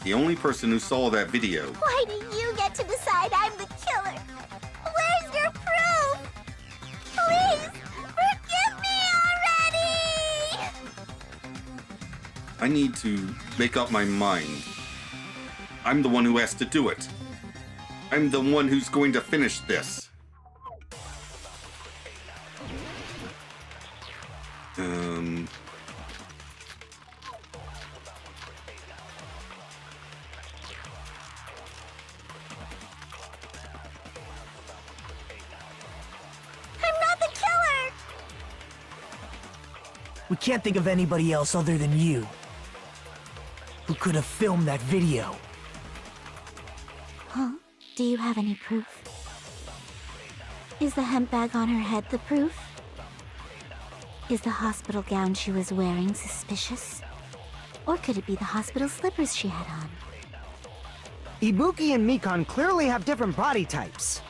the only person who saw that video. Why do you get to decide I'm the killer? Where's your proof? Please, forgive me already! I need to make up my mind. I'm the one who has to do it. I'm the one who's going to finish this. I'm not the killer! We can't think of anybody else other than you who could have filmed that video. Huh? Do you have any proof? Is the hemp bag on her head the proof? Is the hospital gown she was wearing suspicious? Or could it be the hospital slippers she had on? Ibuki and Mikan clearly have different body types.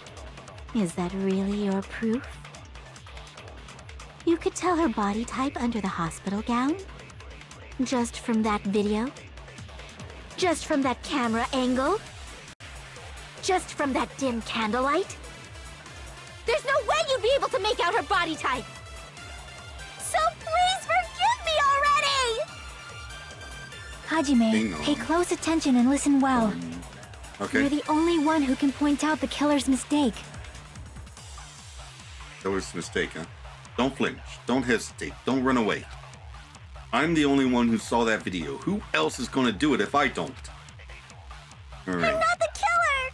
Is that really your proof? You could tell her body type under the hospital gown? Just from that video? Just from that camera angle? Just from that dim candlelight? There's no way you'd be able to make out her body type! So please forgive me already! Hajime, Hang on. pay close attention and listen well. Okay. You're the only one who can point out the killer's mistake. That was a mistake, huh? Don't flinch. Don't hesitate. Don't run away. I'm the only one who saw that video. Who else is going to do it if I don't? All right. I'm not the killer!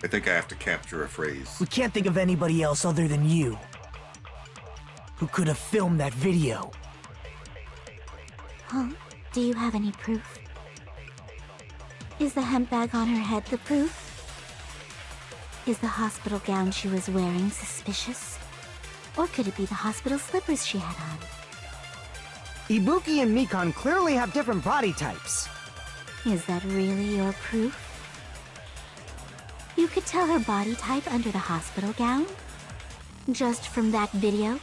I think I have to capture a phrase. We can't think of anybody else other than you who could have filmed that video. Huh? Do you have any proof? Is the hemp bag on her head the proof? Is the hospital gown she was wearing suspicious? Or could it be the hospital slippers she had on? Ibuki and Mikan clearly have different body types. Is that really your proof? You could tell her body type under the hospital gown? Just from that video?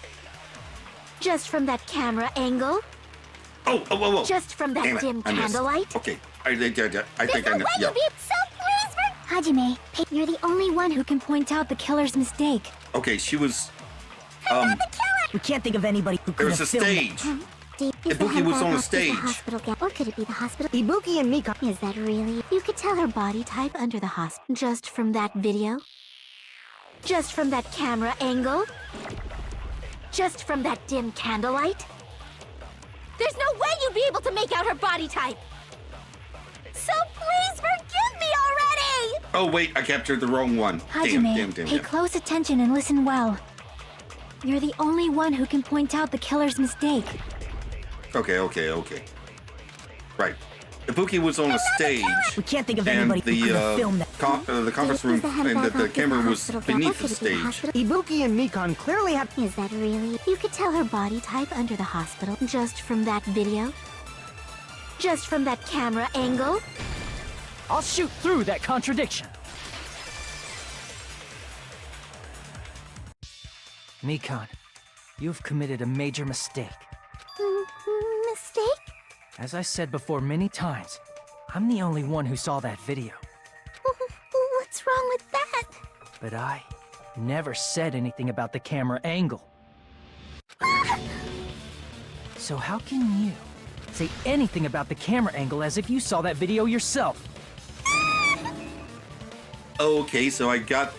Just from that camera angle? Oh. Just from that Damn it, dim I missed. candlelight? Okay. I think I know. Yeah. So please Hajime, you're the only one who can point out the killer's mistake. Okay, she was... We can't think of anybody who There could was a have filmed it. stage. Is the Ibuki hemp was bag on the off the stage. hospital gown? Or could it be the hospital? Ibuki and Mikan... Is that really? You could tell her body type under the hospital just from that video? Just from that camera angle? Just from that dim candlelight? There's no way you'd be able to make out her body type! So please forgive me already! Oh, wait, I captured the wrong one. Hajime, pay close attention and listen well. You're the only one who can point out the killer's mistake. Okay. Right. Ibuki was on a stage, We can't think of and anybody who could have filmed that. the conference room, and the camera was beneath the stage. Ibuki and Mikon clearly have. Is that really? You could tell her body type under the hospital just from that video? Just from that camera angle? I'll shoot through that contradiction. Mikon, you've committed a major mistake. Mistake? As I said before many times, I'm the only one who saw that video. What's wrong with that? But I never said anything about the camera angle. So how can you say anything about the camera angle as if you saw that video yourself? Okay, so I got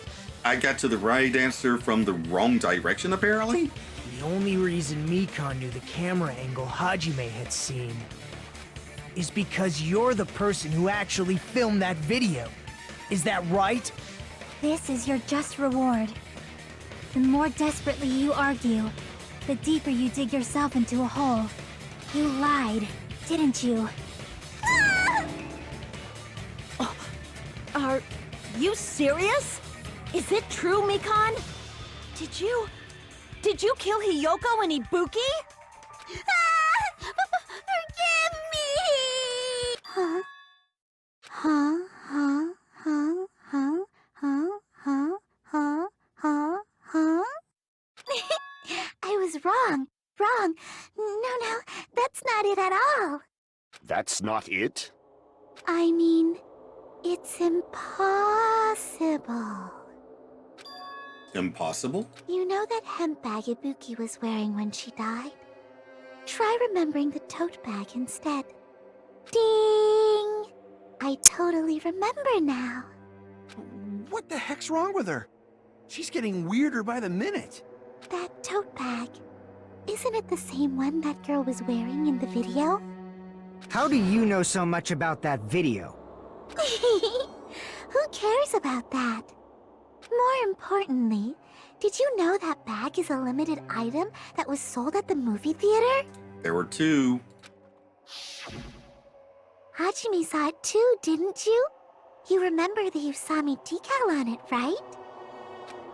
to the right answer from the wrong direction, apparently? The only reason Mikon knew the camera angle Hajime had seen is because you're the person who actually filmed that video. Is that right? This is your just reward. The more desperately you argue, the deeper you dig yourself into a hole. You lied, didn't you? Are you serious? Is it true, Mikon? Did you kill Hiyoko and Ibuki? Forgive me! Huh? Huh? Huh? Huh? Huh? Huh? Huh? Huh? Huh? Huh? I was wrong. Wrong. No, that's not it at all. That's not it? I mean, it's impossible. Impossible? You know that hemp bag Ibuki was wearing when she died? Try remembering the tote bag instead. Ding! I totally remember now. What the heck's wrong with her? She's getting weirder by the minute. That tote bag. Isn't it the same one that girl was wearing in the video? How do you know so much about that video? Who cares about that? More importantly, did you know that bag is a limited item that was sold at the movie theater? There were two. Hajime saw it too, didn't you? You remember the Usami decal on it, right?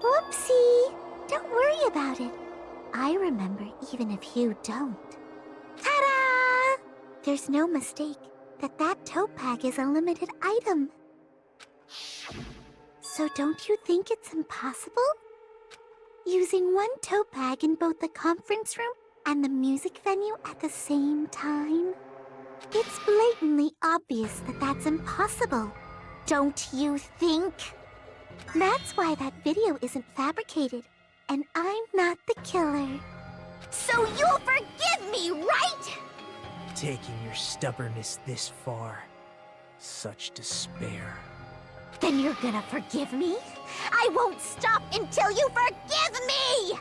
Whoopsie! Don't worry about it. I remember even if you don't. Ta-da! There's no mistake that tote bag is a limited item. So don't you think it's impossible? Using one tote bag in both the conference room and the music venue at the same time? It's blatantly obvious that that's impossible. Don't you think? That's why that video isn't fabricated, and I'm not the killer. So you'll forgive me, right? Taking your stubbornness this far. Such despair. Then you're gonna forgive me? I won't stop until you forgive me!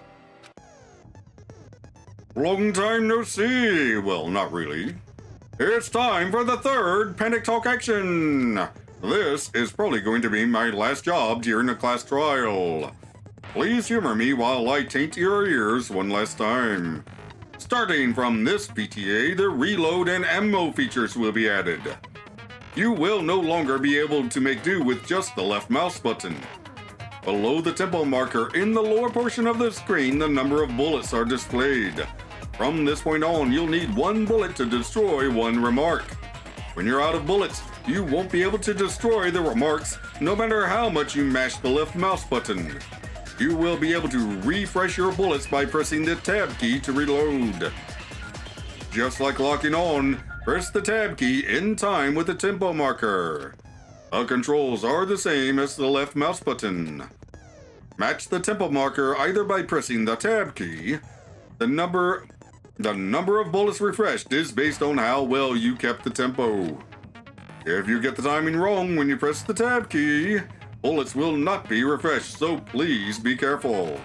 Long time no see. Well, not really. It's time for the third Panic Talk action. This is probably going to be my last job during the class trial. Please humor me while I taint your ears one last time. Starting from this PTA, the reload and ammo features will be added. You will no longer be able to make do with just the left mouse button. Below the tempo marker in the lower portion of the screen, the number of bullets are displayed. From this point on, you'll need one bullet to destroy one remark. When you're out of bullets, you won't be able to destroy the remarks no matter how much you mash the left mouse button. You will be able to refresh your bullets by pressing the tab key to reload. Just like locking on, press the tab key in time with the tempo marker. The controls are the same as the left mouse button. Match the tempo marker either by pressing the tab key. The number of bullets refreshed is based on how well you kept the tempo. If you get the timing wrong when you press the tab key, bullets will not be refreshed, so please be careful.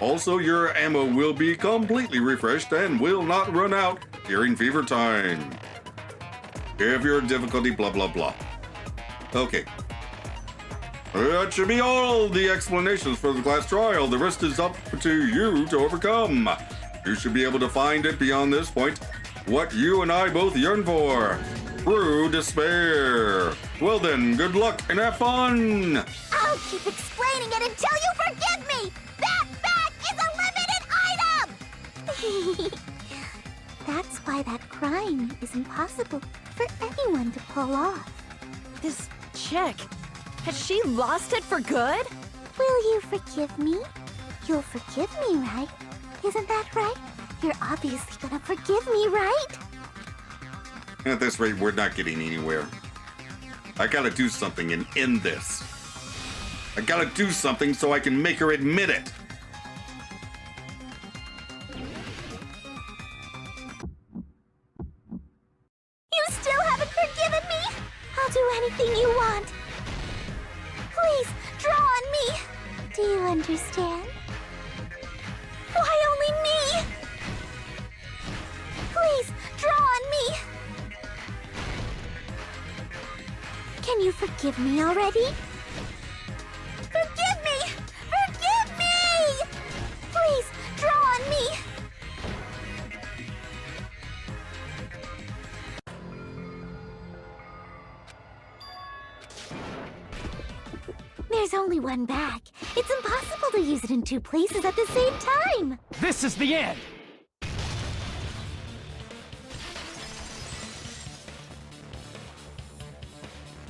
Also, your ammo will be completely refreshed and will not run out during fever time. If your difficulty blah blah blah. Okay. That should be all the explanations for the class trial. The rest is up to you to overcome. You should be able to find it beyond this point what you and I both yearn for. through despair. Well then, good luck and have fun! I'll keep explaining it until you forgive me! That bag is a limited item! That's why that crime is impossible for anyone to pull off. This chick, has she lost it for good? Will you forgive me? You'll forgive me, right? Isn't that right? You're obviously gonna forgive me, right? At this rate, we're not getting anywhere. I gotta do something and end this. I gotta do something so I can make her admit it. You still haven't forgiven me? I'll do anything you want. Please, draw on me. Do you understand? Why only me? Please, draw on me. Can you forgive me already? Forgive me! Forgive me! Please, draw on me. There's only one bag. It's impossible to use it in two places at the same time. This is the end!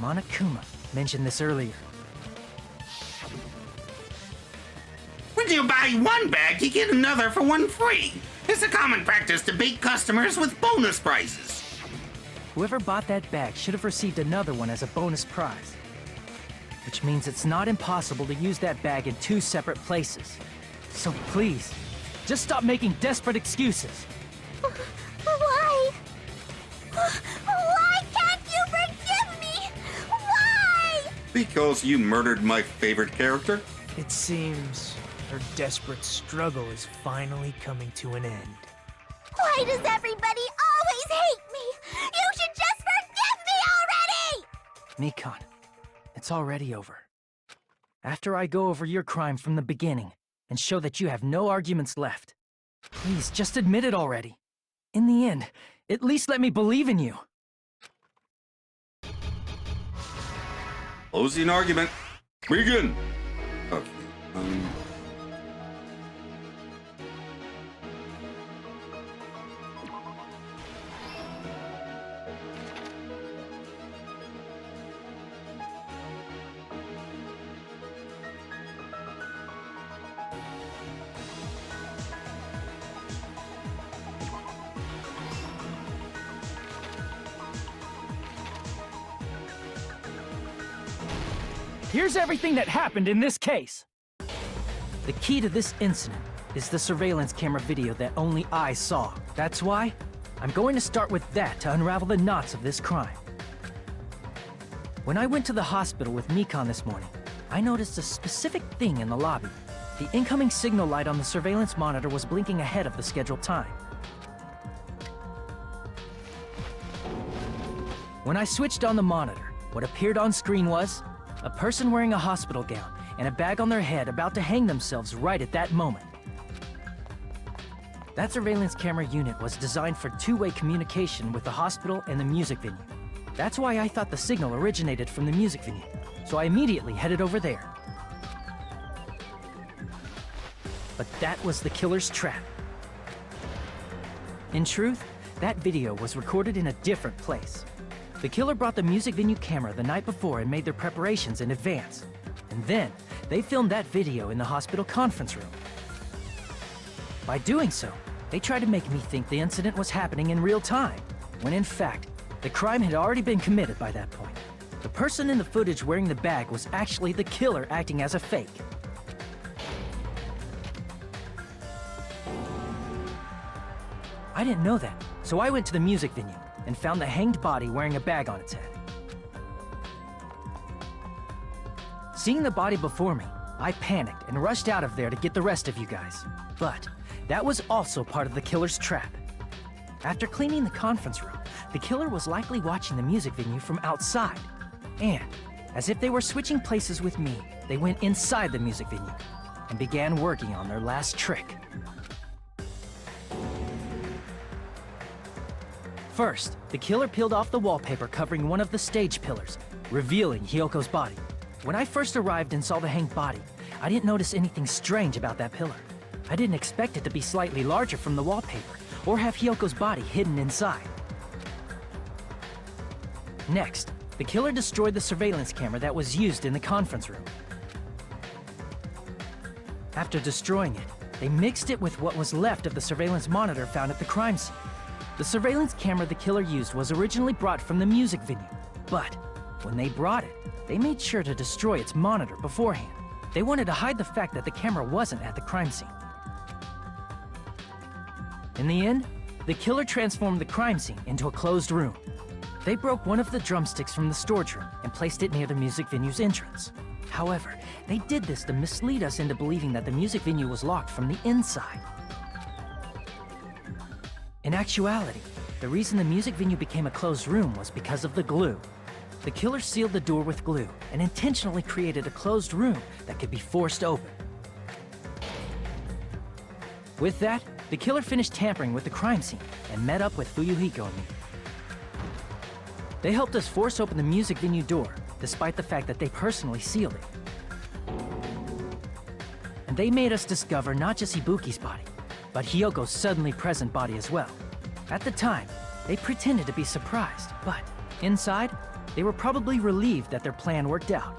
Monokuma mentioned this earlier. When you buy one bag, you get another for one free. It's a common practice to bait customers with bonus prizes. Whoever bought that bag should have received another one as a bonus prize. Which means it's not impossible to use that bag in two separate places. So please, just stop making desperate excuses. Why? Why can't you forgive me? Why? Because you murdered my favorite character? It seems her desperate struggle is finally coming to an end. Why does everybody always hate me? You should just forgive me already! Mikon, it's already over. After I go over your crime from the beginning and show that you have no arguments left, please just admit it already. In the end, at least let me believe in you. Closing argument. Begin. Okay. Here's everything that happened in this case. The key to this incident is the surveillance camera video that only I saw. That's why I'm going to start with that to unravel the knots of this crime. When I went to the hospital with Mikon this morning, I noticed a specific thing in the lobby. The incoming signal light on the surveillance monitor was blinking ahead of the scheduled time. When I switched on the monitor, what appeared on screen was a person wearing a hospital gown and a bag on their head about to hang themselves right at that moment. That surveillance camera unit was designed for two-way communication with the hospital and the music venue. That's why I thought the signal originated from the music venue, so I immediately headed over there. But that was the killer's trap. In truth, that video was recorded in a different place. The killer brought the music venue camera the night before and made their preparations in advance. And then, they filmed that video in the hospital conference room. By doing so, they tried to make me think the incident was happening in real time, when in fact, the crime had already been committed by that point. The person in the footage wearing the bag was actually the killer acting as a fake. I didn't know that, so I went to the music venue and found the hanged body wearing a bag on its head. Seeing the body before me, I panicked and rushed out of there to get the rest of you guys. But that was also part of the killer's trap. After cleaning the conference room, the killer was likely watching the music venue from outside. And, as if they were switching places with me, they went inside the music venue and began working on their last trick. First, the killer peeled off the wallpaper covering one of the stage pillars, revealing Hyoko's body. When I first arrived and saw the hanged body, I didn't notice anything strange about that pillar. I didn't expect it to be slightly larger from the wallpaper, or have Hyoko's body hidden inside. Next, the killer destroyed the surveillance camera that was used in the conference room. After destroying it, they mixed it with what was left of the surveillance monitor found at the crime scene. The surveillance camera the killer used was originally brought from the music venue, but when they brought it, they made sure to destroy its monitor beforehand. They wanted to hide the fact that the camera wasn't at the crime scene. In the end, the killer transformed the crime scene into a closed room. They broke one of the drumsticks from the storage room and placed it near the music venue's entrance. However, they did this to mislead us into believing that the music venue was locked from the inside. In actuality, the reason the music venue became a closed room was because of the glue. The killer sealed the door with glue and intentionally created a closed room that could be forced open. With that, the killer finished tampering with the crime scene and met up with Fuyuhiko and me. They helped us force open the music venue door, despite the fact that they personally sealed it. And they made us discover not just Ibuki's body, but Hyoko's suddenly present body as well. At the time, they pretended to be surprised, but inside, they were probably relieved that their plan worked out.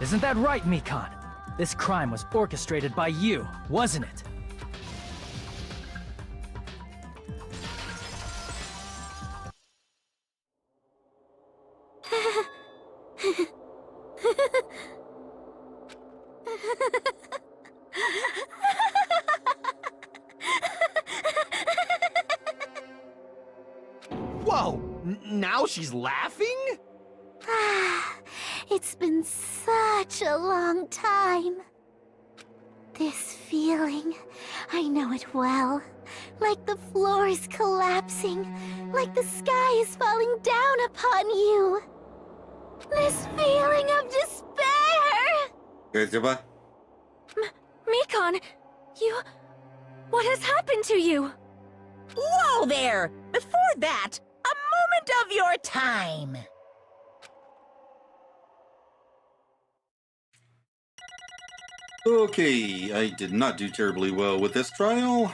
Isn't that right, Mikan? This crime was orchestrated by you, wasn't it? Whoa! Now she's laughing? It's been such a long time. This feeling, I know it well. Like the floor is collapsing, like the sky is falling down upon you. This feeling of despair! Mikan, what has happened to you? Whoa there! Before that, a moment of your time. Okay, I did not do terribly well with this trial.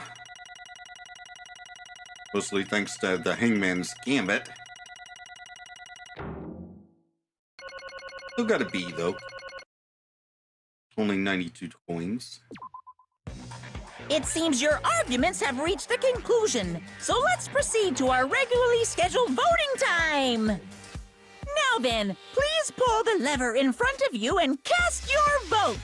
Mostly thanks to the Hangman's Gambit. Still got a B, though. Only 92 coins. It seems your arguments have reached a conclusion, so let's proceed to our regularly scheduled voting time. Now then, please pull the lever in front of you and cast your vote.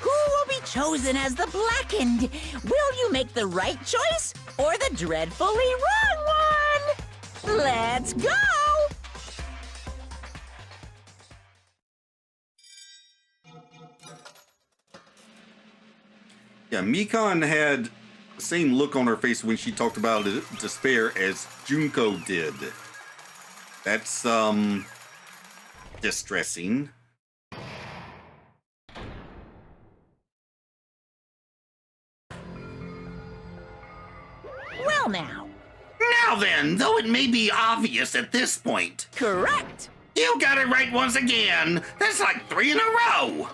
Who will be chosen as the blackened? Will you make the right choice or the dreadfully wrong one? Let's go! Yeah, Mikan had the same look on her face when she talked about despair as Junko did. That's, distressing. Well now. Now then, though it may be obvious at this point. Correct. You got it right once again. That's like 3 in a row.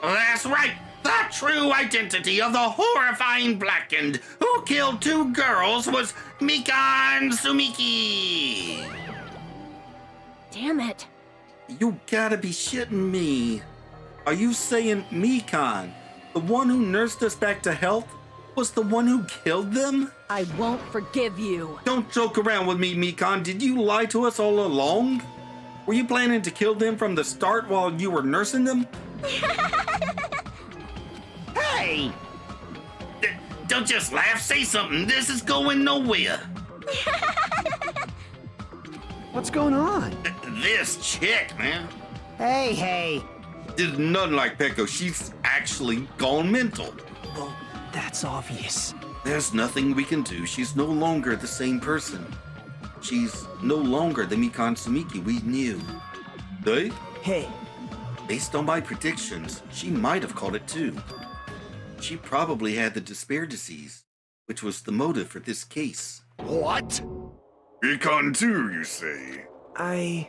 That's right. The true identity of the horrifying blackened who killed 2 girls was Mikan Sumiki. Damn it. You gotta be shitting me. Are you saying Mikan, the one who nursed us back to health, was the one who killed them? I won't forgive you. Don't joke around with me, Mikan. Did you lie to us all along? Were you planning to kill them from the start while you were nursing them? Hey! Don't just laugh, say something. This is going nowhere. What's going on? This chick, man. Hey. Did nothing like Peko. She's actually gone mental. Well, that's obvious. There's nothing we can do. She's no longer the same person. She's no longer the Mikan Sumiki we knew. Hey. Based on my predictions, she might have caught it too. She probably had the despair disease, which was the motive for this case. What? Mikon too, you say? I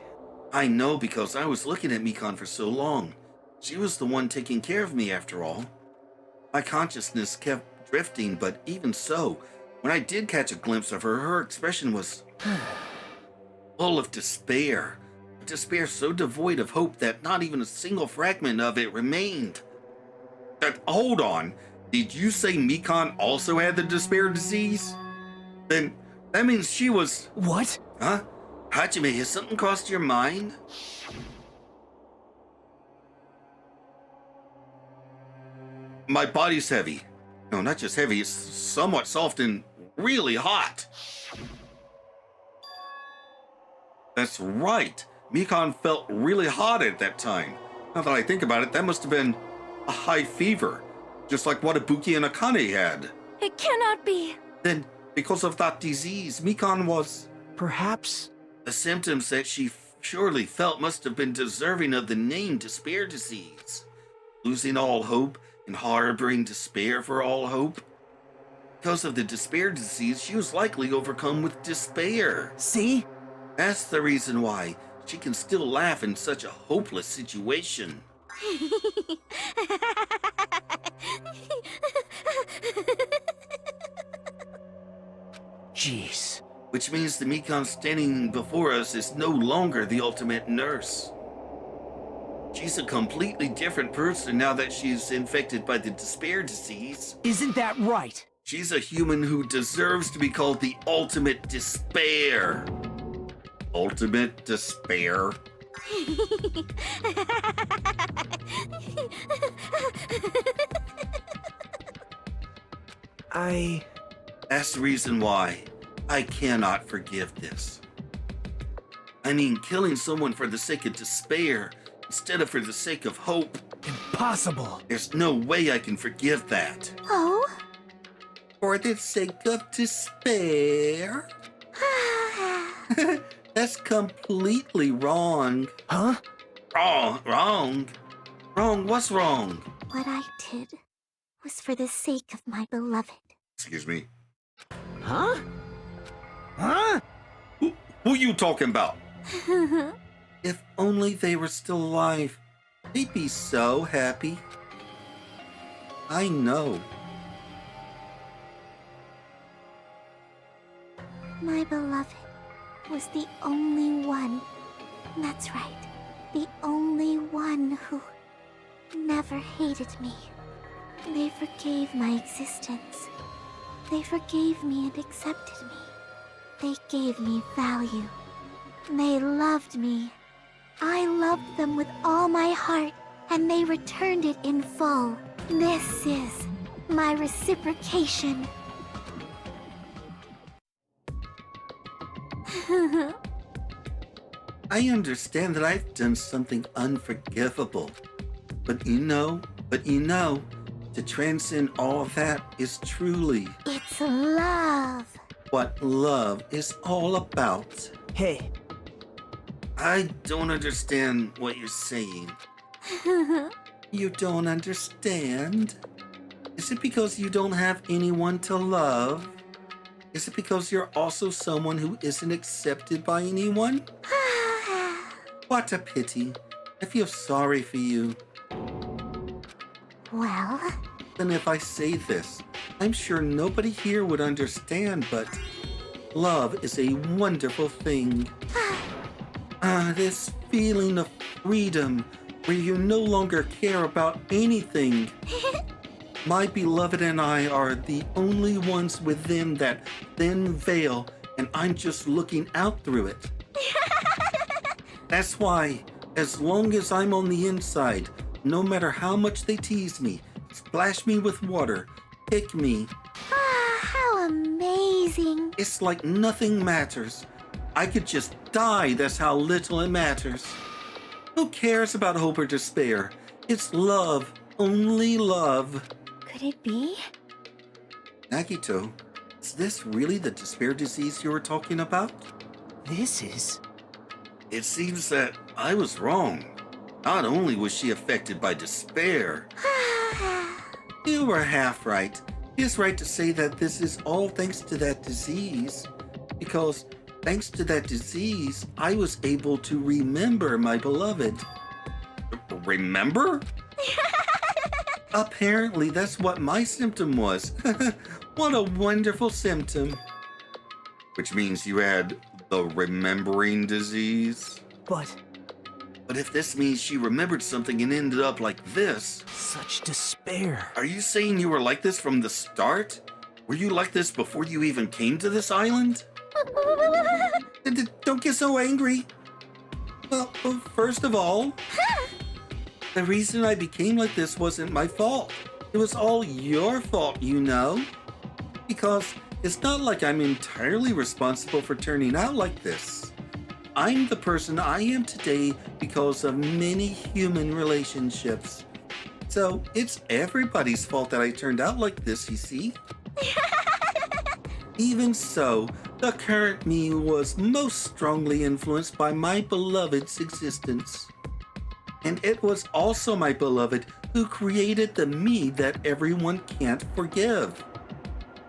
know because I was looking at Mikon for so long. She was the one taking care of me after all. My consciousness kept drifting, but even so, when I did catch a glimpse of her, her expression was full of despair. Despair so devoid of hope that not even a single fragment of it remained. Hold on. Did you say Mikon also had the despair disease? Then that means she was... What? Huh? Hajime, has something crossed your mind? My body's heavy. No, not just heavy, it's somewhat soft and really hot. That's right. Mikon felt really hot at that time. Now that I think about it, that must have been a high fever, just like what Ibuki and Akane had. It cannot be. Then, because of that disease, Mikon was... perhaps... The symptoms that she surely felt must have been deserving of the name despair disease. Losing all hope and harboring despair for all hope. Because of the despair disease, she was likely overcome with despair. See? That's the reason why she can still laugh in such a hopeless situation. Jeez. Which means the Mikon standing before us is no longer the ultimate nurse. She's a completely different person now that she's infected by the despair disease. Isn't that right? She's a human who deserves to be called the ultimate despair. Ultimate despair? That's the reason why I cannot forgive this. I mean, killing someone for the sake of despair instead of for the sake of hope. Impossible. There's no way I can forgive that. Oh? For the sake of despair? That's completely wrong. Huh? Wrong? Wrong? What's wrong? What I did was for the sake of my beloved. Excuse me. Huh? Huh? Who you talking about? If only they were still alive, they'd be so happy. I know. My beloved was the only one. That's right. The only one who never hated me. They forgave my existence. They forgave me and accepted me. They gave me value. They loved me. I loved them with all my heart, and they returned it in full. This is my reciprocation. I understand that I've done something unforgivable. But you know, to transcend all of that is truly It's love. what love is all about. Hey, I don't understand what you're saying. You don't understand? Is it because you don't have anyone to love? Is it because you're also someone who isn't accepted by anyone? What a pity. I feel sorry for you. Well, Then if I say this, I'm sure nobody here would understand, but love is a wonderful thing. This feeling of freedom where you no longer care about anything. My beloved and I are the only ones within that thin veil, and I'm just looking out through it. That's why, as long as I'm on the inside, no matter how much they tease me, splash me with water, pick me, how amazing. it's like nothing matters. I could just die, that's how little it matters. Who cares about hope or despair? It's love, only love. Could it be? Nagito, is this really the despair disease you were talking about? this is... It seems that I was wrong. Not only was she affected by despair, You were half right. It's right to say that this is all thanks to that disease. Because thanks to that disease, I was able to remember my beloved. Remember? Apparently, that's what my symptom was. What a wonderful symptom. Which means you had the remembering disease? But But if this means she remembered something and ended up like this... such despair. Are you saying you were like this from the start? Were you like this before you even came to this island? Don't get so angry. Well, first of all, the reason I became like this wasn't my fault. It was all your fault, you know. Because it's not like I'm entirely responsible for turning out like this. I'm the person I am today because of many human relationships. So it's everybody's fault that I turned out like this, you see? Even so, the current me was most strongly influenced by my beloved's existence. And it was also my beloved who created the me that everyone can't forgive.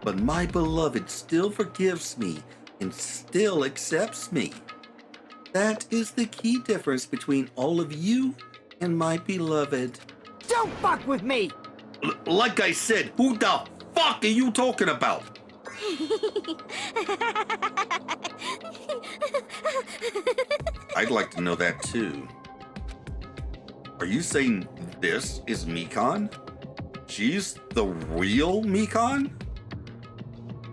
But my beloved still forgives me and still accepts me. That is the key difference between all of you and my beloved. Don't fuck with me! Like I said, who the fuck are you talking about? I'd like to know that too. Are you saying this is Mikan? She's the real Mikan?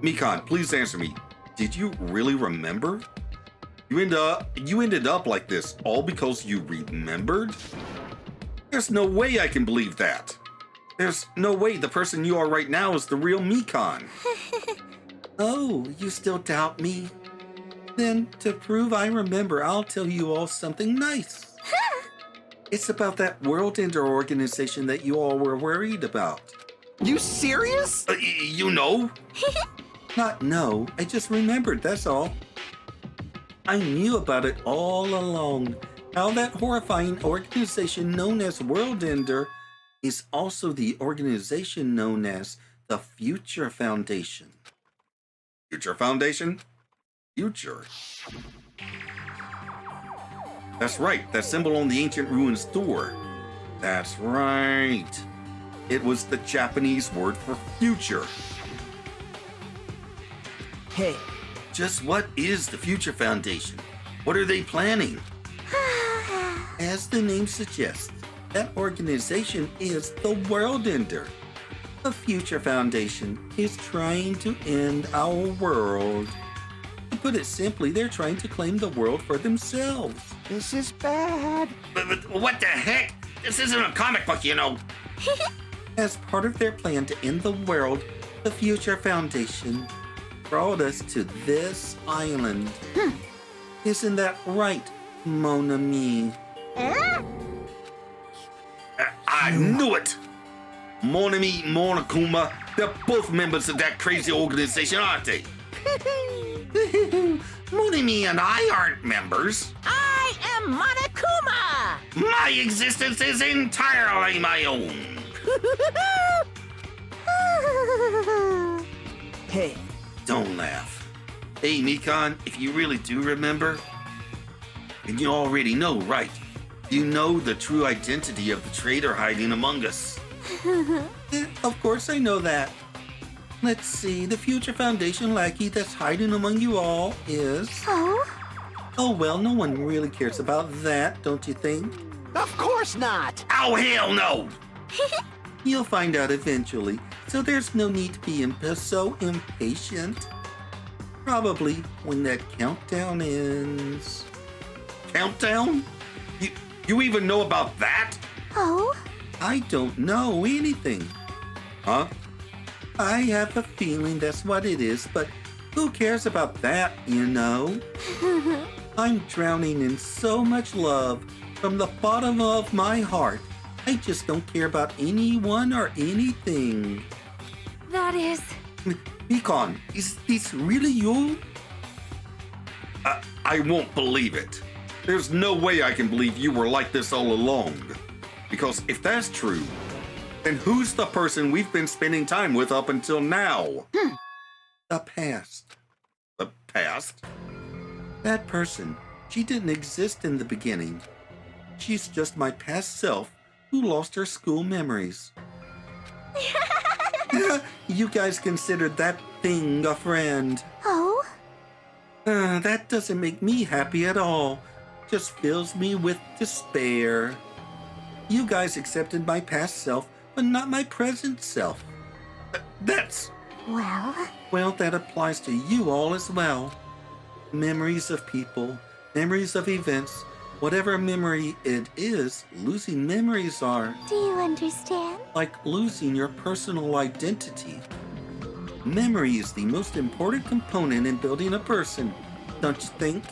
Mikan, please answer me. Did you really remember? You ended up like this all because you remembered? There's no way I can believe that. There's no way the person you are right now is the real Mikan. Oh, you still doubt me? Then, to prove I remember, I'll tell you all something nice. It's about that World Ender organization that you all were worried about. You serious? You know? Not know, I just remembered, that's all. I knew about it all along. How that horrifying organization known as World Ender is also the organization known as the Future Foundation. Future Foundation? Future? That's right, that symbol on the ancient ruins door. That's right. It was the Japanese word for future. Hey, just what is the Future Foundation? What are they planning? As the name suggests, that organization is the World Ender. The Future Foundation is trying to end our world. To put it simply, they're trying to claim the world for themselves. This is bad. But what the heck? This isn't a comic book, you know. As part of their plan to end the world, the Future Foundation brought us to this island. Isn't that right, mon ami? I knew it! Mon ami, Monokuma, they're both members of that crazy organization, aren't they? Mon ami and I aren't members. I am Monokuma! My existence is entirely my own. hey, Don't laugh. Hey, Mikan, if you really do remember, and you already know, right? You know the true identity of the traitor hiding among us. Of course I know that. Let's see, the Future Foundation lackey that's hiding among you all is... Oh, well, no one really cares about that, don't you think? Of course not. Oh, hell no! You'll find out eventually, so there's no need to be so impatient. Probably when that countdown ends. Countdown? You even know about that? I don't know anything. Huh? I have a feeling that's what it is, but who cares about that, you know? I'm drowning in so much love from the bottom of my heart. I just don't care about anyone or anything. That is... Mikan, is this really you? I won't believe it. There's no way I can believe you were like this all along. Because if that's true, then who's the person we've been spending time with up until now? The past. The past? That person, she didn't exist in the beginning. She's just my past self who lost her school memories. You guys considered that thing a friend. Oh? That doesn't make me happy at all. Just fills me with despair. You guys accepted my past self, but not my present self. That's... Well, that applies to you all as well. Memories of people, memories of events, whatever memory it is, losing memories are. Do you understand? Like losing your personal identity. Memory is the most important component in building a person, don't you think?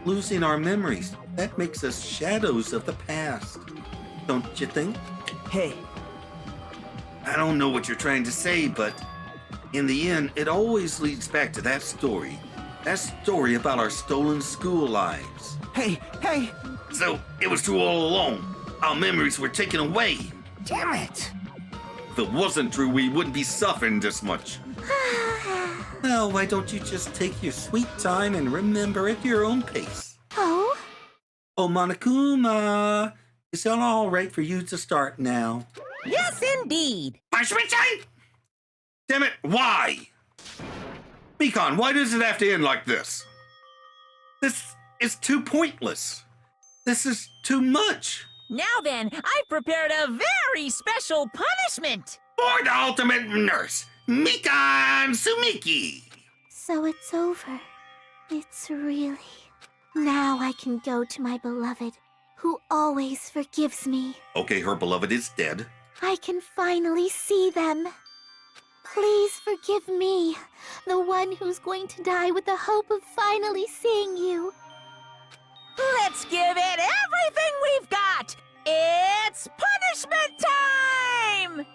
Losing our memories, that makes us shadows of the past, don't you think? Hey, I don't know what you're trying to say, but in the end, it always leads back to that story. That story about our stolen school lives. hey! So, it was true all along. Our memories were taken away. Damn it! If it wasn't true, we wouldn't be suffering this much. Well, why don't you just take your sweet time and remember at your own pace? Oh? Oh, Monokuma, is it all right for you to start now? Yes, indeed. Punishment time? Damn it, why? Mikan, why does it have to end like this? This is too pointless. This is too much. Now then, I've prepared a very special punishment. For the ultimate nurse, Mikan Sumiki. So it's over. It's really... Now I can go to my beloved, who always forgives me. Okay, her beloved is dead. I can finally see them. Please forgive me, the one who's going to die with the hope of finally seeing you. Let's give it everything we've got. It's punishment time!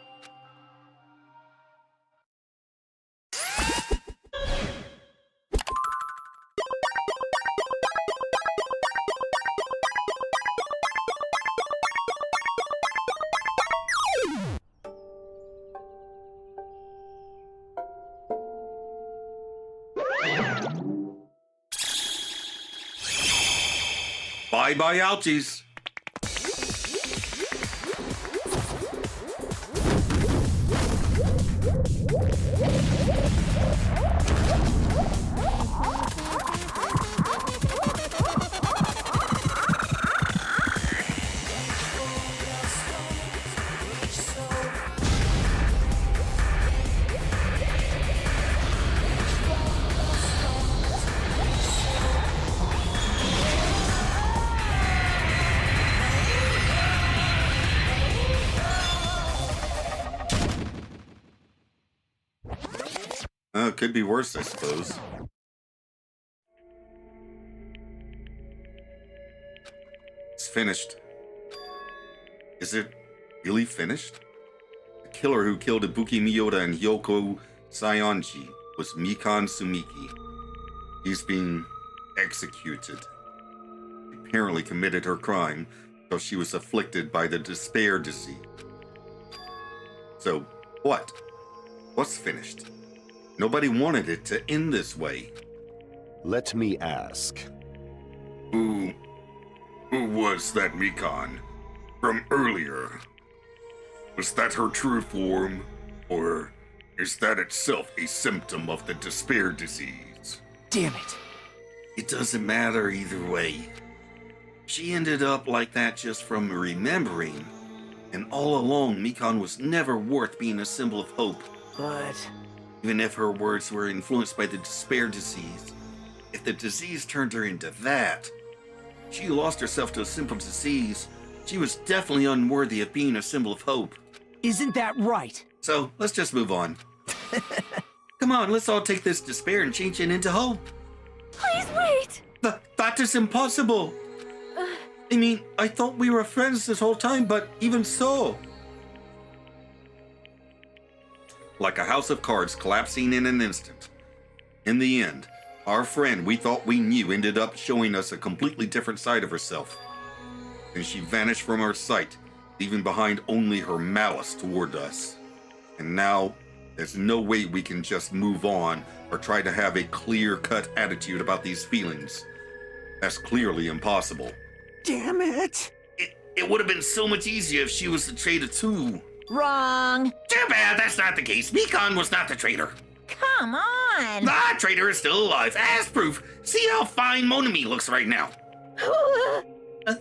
Bye-bye, ouchies. Could be worse, I suppose. It's finished. Is it really finished? The killer who killed Ibuki Miyota and Hyoko Sayonji was Mikan Sumiki. He's being executed. She apparently committed her crime, so she was afflicted by the despair disease. So, what? What's finished? Nobody wanted it to end this way. Let me ask. Who was that Mikan from earlier? Was that her true form, or is that itself a symptom of the despair disease? Damn it. It doesn't matter either way. She ended up like that just from remembering, and all along Mikan was never worth being a symbol of hope. But... even if her words were influenced by the despair disease, if the disease turned her into that, she lost herself to a simple disease, she was definitely unworthy of being a symbol of hope. Isn't that right? So, let's just move on. Come on, let's all take this despair and change it into hope. Please wait! That is impossible! I mean, I thought we were friends this whole time, but even so... Like a house of cards collapsing in an instant. In the end, our friend we thought we knew ended up showing us a completely different side of herself. And she vanished from our sight, leaving behind only her malice toward us. And now, there's no way we can just move on or try to have a clear-cut attitude about these feelings. That's clearly impossible. Damn it! It would have been so much easier if she was the traitor too. Wrong. Too bad that's not the case. Mikan was not the traitor. Come on. The traitor is still alive. As proof, see how fine Monami looks right now.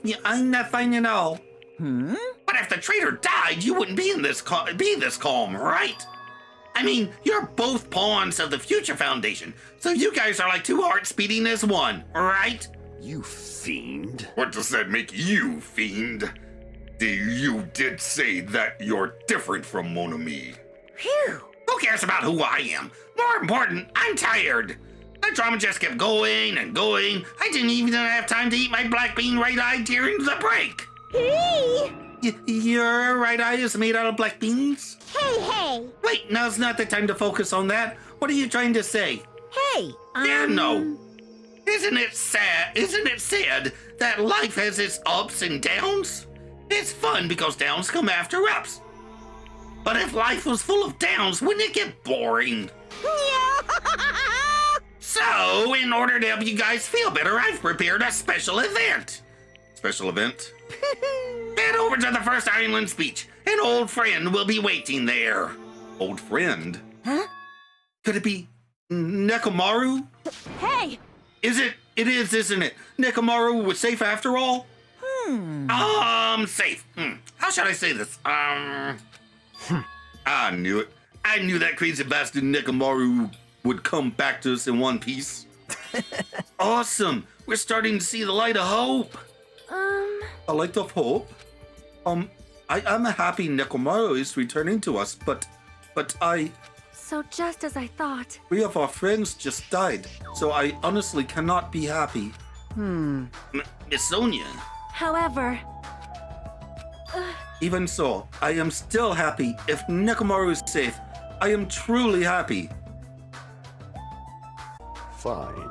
Yeah, I'm not fine at all. But if the traitor died, you wouldn't be this calm, right? I mean, you're both pawns of the Future Foundation, so you guys are like two hearts beating as one, right? You fiend. What does that make you, fiend? You did say that you're different from Monami. Phew. Who cares about who I am? More important, I'm tired. The drama just kept going and going. I didn't even have time to eat my black bean right eye during the break. Hey! Your right eye is made out of black beans? Hey! Wait, now's not the time to focus on that. What are you trying to say? Hey, Yeah, no. Isn't it sad that life has its ups and downs? It's fun because downs come after ups. But if life was full of downs, wouldn't it get boring? So, in order to help you guys feel better, I've prepared a special event. Special event? Head over to the first island speech. An old friend will be waiting there. Old friend? Huh? Could it be Nekomaru? Hey! It is, isn't it? Nekomaru was safe after all? Safe. How should I say this? I knew it. I knew that crazy bastard Nekomaru would come back to us in one piece. Awesome. We're starting to see the light of hope. A light of hope? I'm happy Nekomaru is returning to us, but I... So just as I thought. 3 of our friends just died, so I honestly cannot be happy. Miss Sonia. However, Even so, I am still happy. If Nekomaru is safe, I am truly happy. Fine.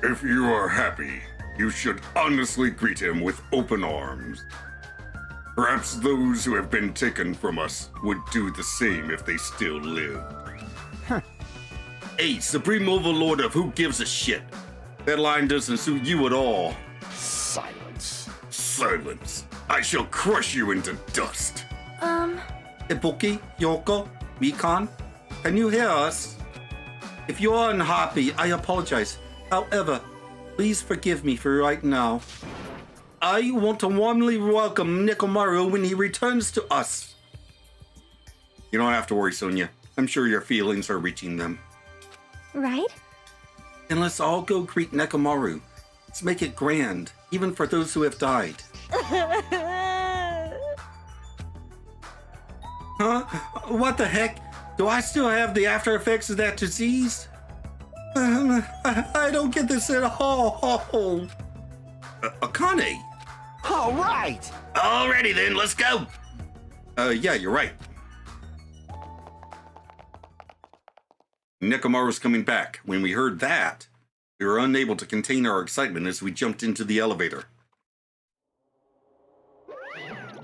If you are happy, you should honestly greet him with open arms. Perhaps those who have been taken from us would do the same if they still lived. Hey, Supreme Overlord of Who Gives a Shit. That line doesn't suit you at all. Silence. Silence. I shall crush you into dust. Ibuki, Yoko, Mikan, can you hear us? If you're unhappy, I apologize. However, please forgive me for right now. I want to warmly welcome Nekomaru when he returns to us. You don't have to worry, Sonia. I'm sure your feelings are reaching them. Right? Then let's all go greet Nekomaru. Let's make it grand, even for those who have died. Huh? What the heck? Do I still have the after effects of that disease? I don't get this at all. Akane? All right! Alrighty then, let's go. Yeah, you're right. Nekomaru's coming back. When we heard that, we were unable to contain our excitement as we jumped into the elevator.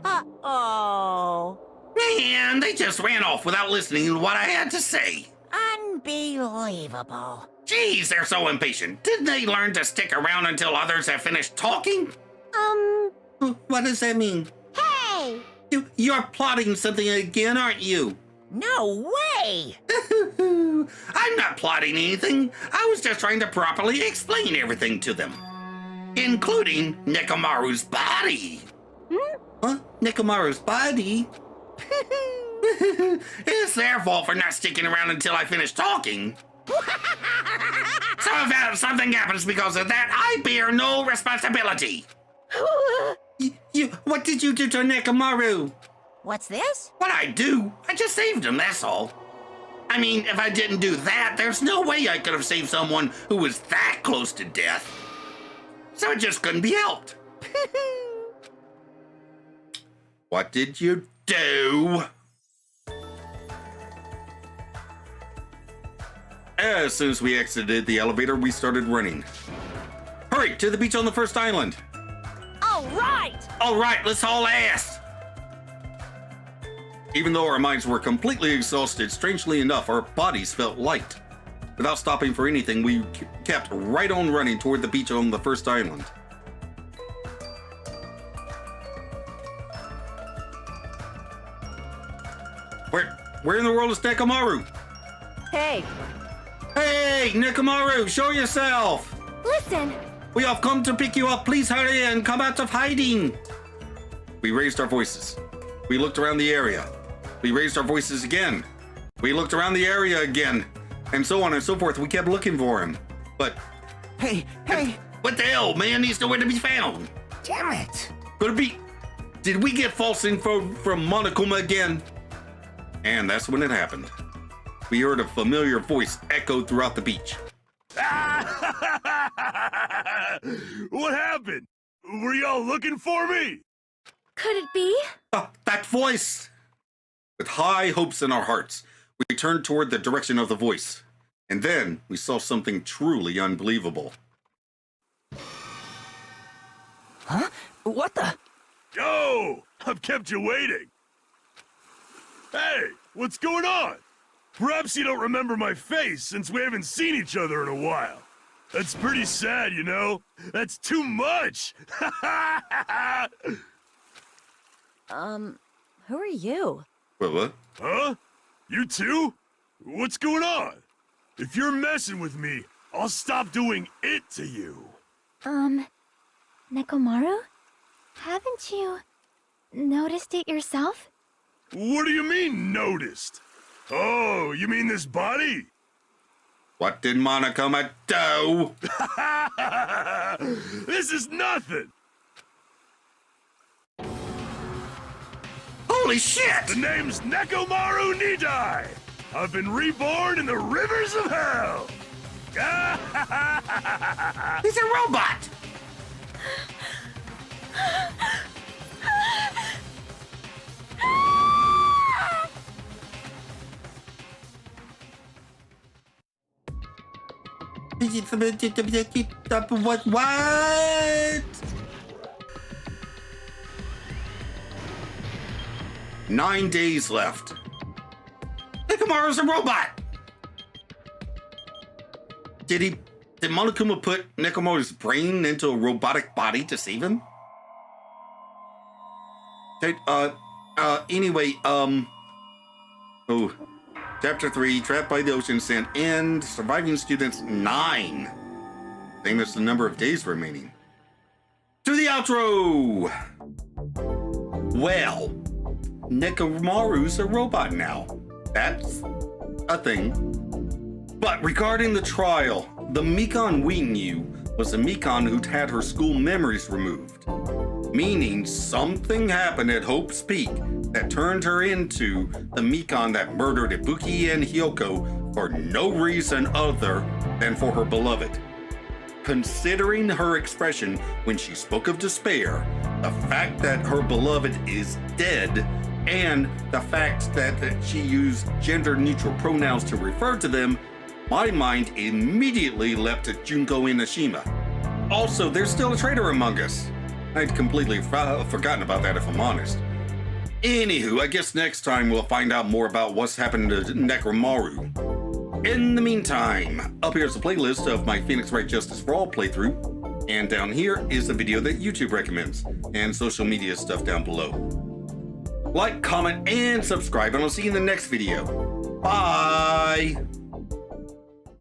Uh-oh. Man, they just ran off without listening to what I had to say. Unbelievable. Jeez, they're so impatient. Didn't they learn to stick around until others have finished talking? What does that mean? Hey! You're plotting something again, aren't you? No way! I'm not plotting anything. I was just trying to properly explain everything to them. Including Nekomaru's body. Huh? Nekomaru's body? It's their fault for not sticking around until I finish talking. So if something happens because of that, I bear no responsibility. What did you do to Nekomaru? What's this? What I do? I just saved him, that's all. I mean, if I didn't do that, there's no way I could have saved someone who was that close to death. So it just couldn't be helped. What did you do? As soon as we exited the elevator, we started running. Hurry, to the beach on the first island. All right! All right, let's haul ass. Even though our minds were completely exhausted, strangely enough, our bodies felt light. Without stopping for anything, we kept right on running toward the beach on the first island. Where in the world is Nekomaru? Hey, Hey, Nekomaru, show yourself! Listen! We have come to pick you up. Please hurry and come out of hiding. We raised our voices. We looked around the area. We raised our voices again. We looked around the area again. And so on and so forth. We kept looking for him. But... Hey! What the hell, man? He's nowhere to be found. Damn it! could it be... Did we get false info from Monokuma again? And that's when it happened. We heard a familiar voice echo throughout the beach. What happened? Were y'all looking for me? Could it be? That voice! With high hopes in our hearts, we turned toward the direction of the voice. And then we saw something truly unbelievable. Huh? What the? Yo! I've kept you waiting. Hey, what's going on? Perhaps you don't remember my face since we haven't seen each other in a while. That's pretty sad, you know? That's too much! Who are you? What? Huh? You too? What's going on? If you're messing with me, I'll stop doing it to you. Nekomaru? Haven't you noticed it yourself? What do you mean, noticed? Oh, you mean this body? What did Monokuma do? This is nothing! Holy shit! The name's Nekomaru Nidai! I've been reborn in the rivers of hell! He's a robot! What? 9 days left. Nekomaru's a robot! Did Monokuma put Nekomaru's brain into a robotic body to save him? Anyway, Chapter 3, Trapped by the Ocean Sand, and Surviving Students 9. I think that's the number of days remaining. To the outro! Well, Nekomaru's a robot now. That's a thing. But regarding the trial, the Mikan we knew was a Mikan who'd had her school memories removed. Meaning something happened at Hope's Peak that turned her into the Mikan that murdered Ibuki and Hyoko for no reason other than for her beloved. Considering her expression when she spoke of despair, the fact that her beloved is dead, and the fact that she used gender-neutral pronouns to refer to them, my mind immediately leapt to Junko Inoshima. Also, there's still a traitor among us. I'd completely forgotten about that, if I'm honest. Anywho, I guess next time we'll find out more about what's happened to Nekomaru. In the meantime, up here's a playlist of my Phoenix Wright Justice for All playthrough, and down here is the video that YouTube recommends, and social media stuff down below. Like, comment, and subscribe, and I'll see you in the next video. Bye!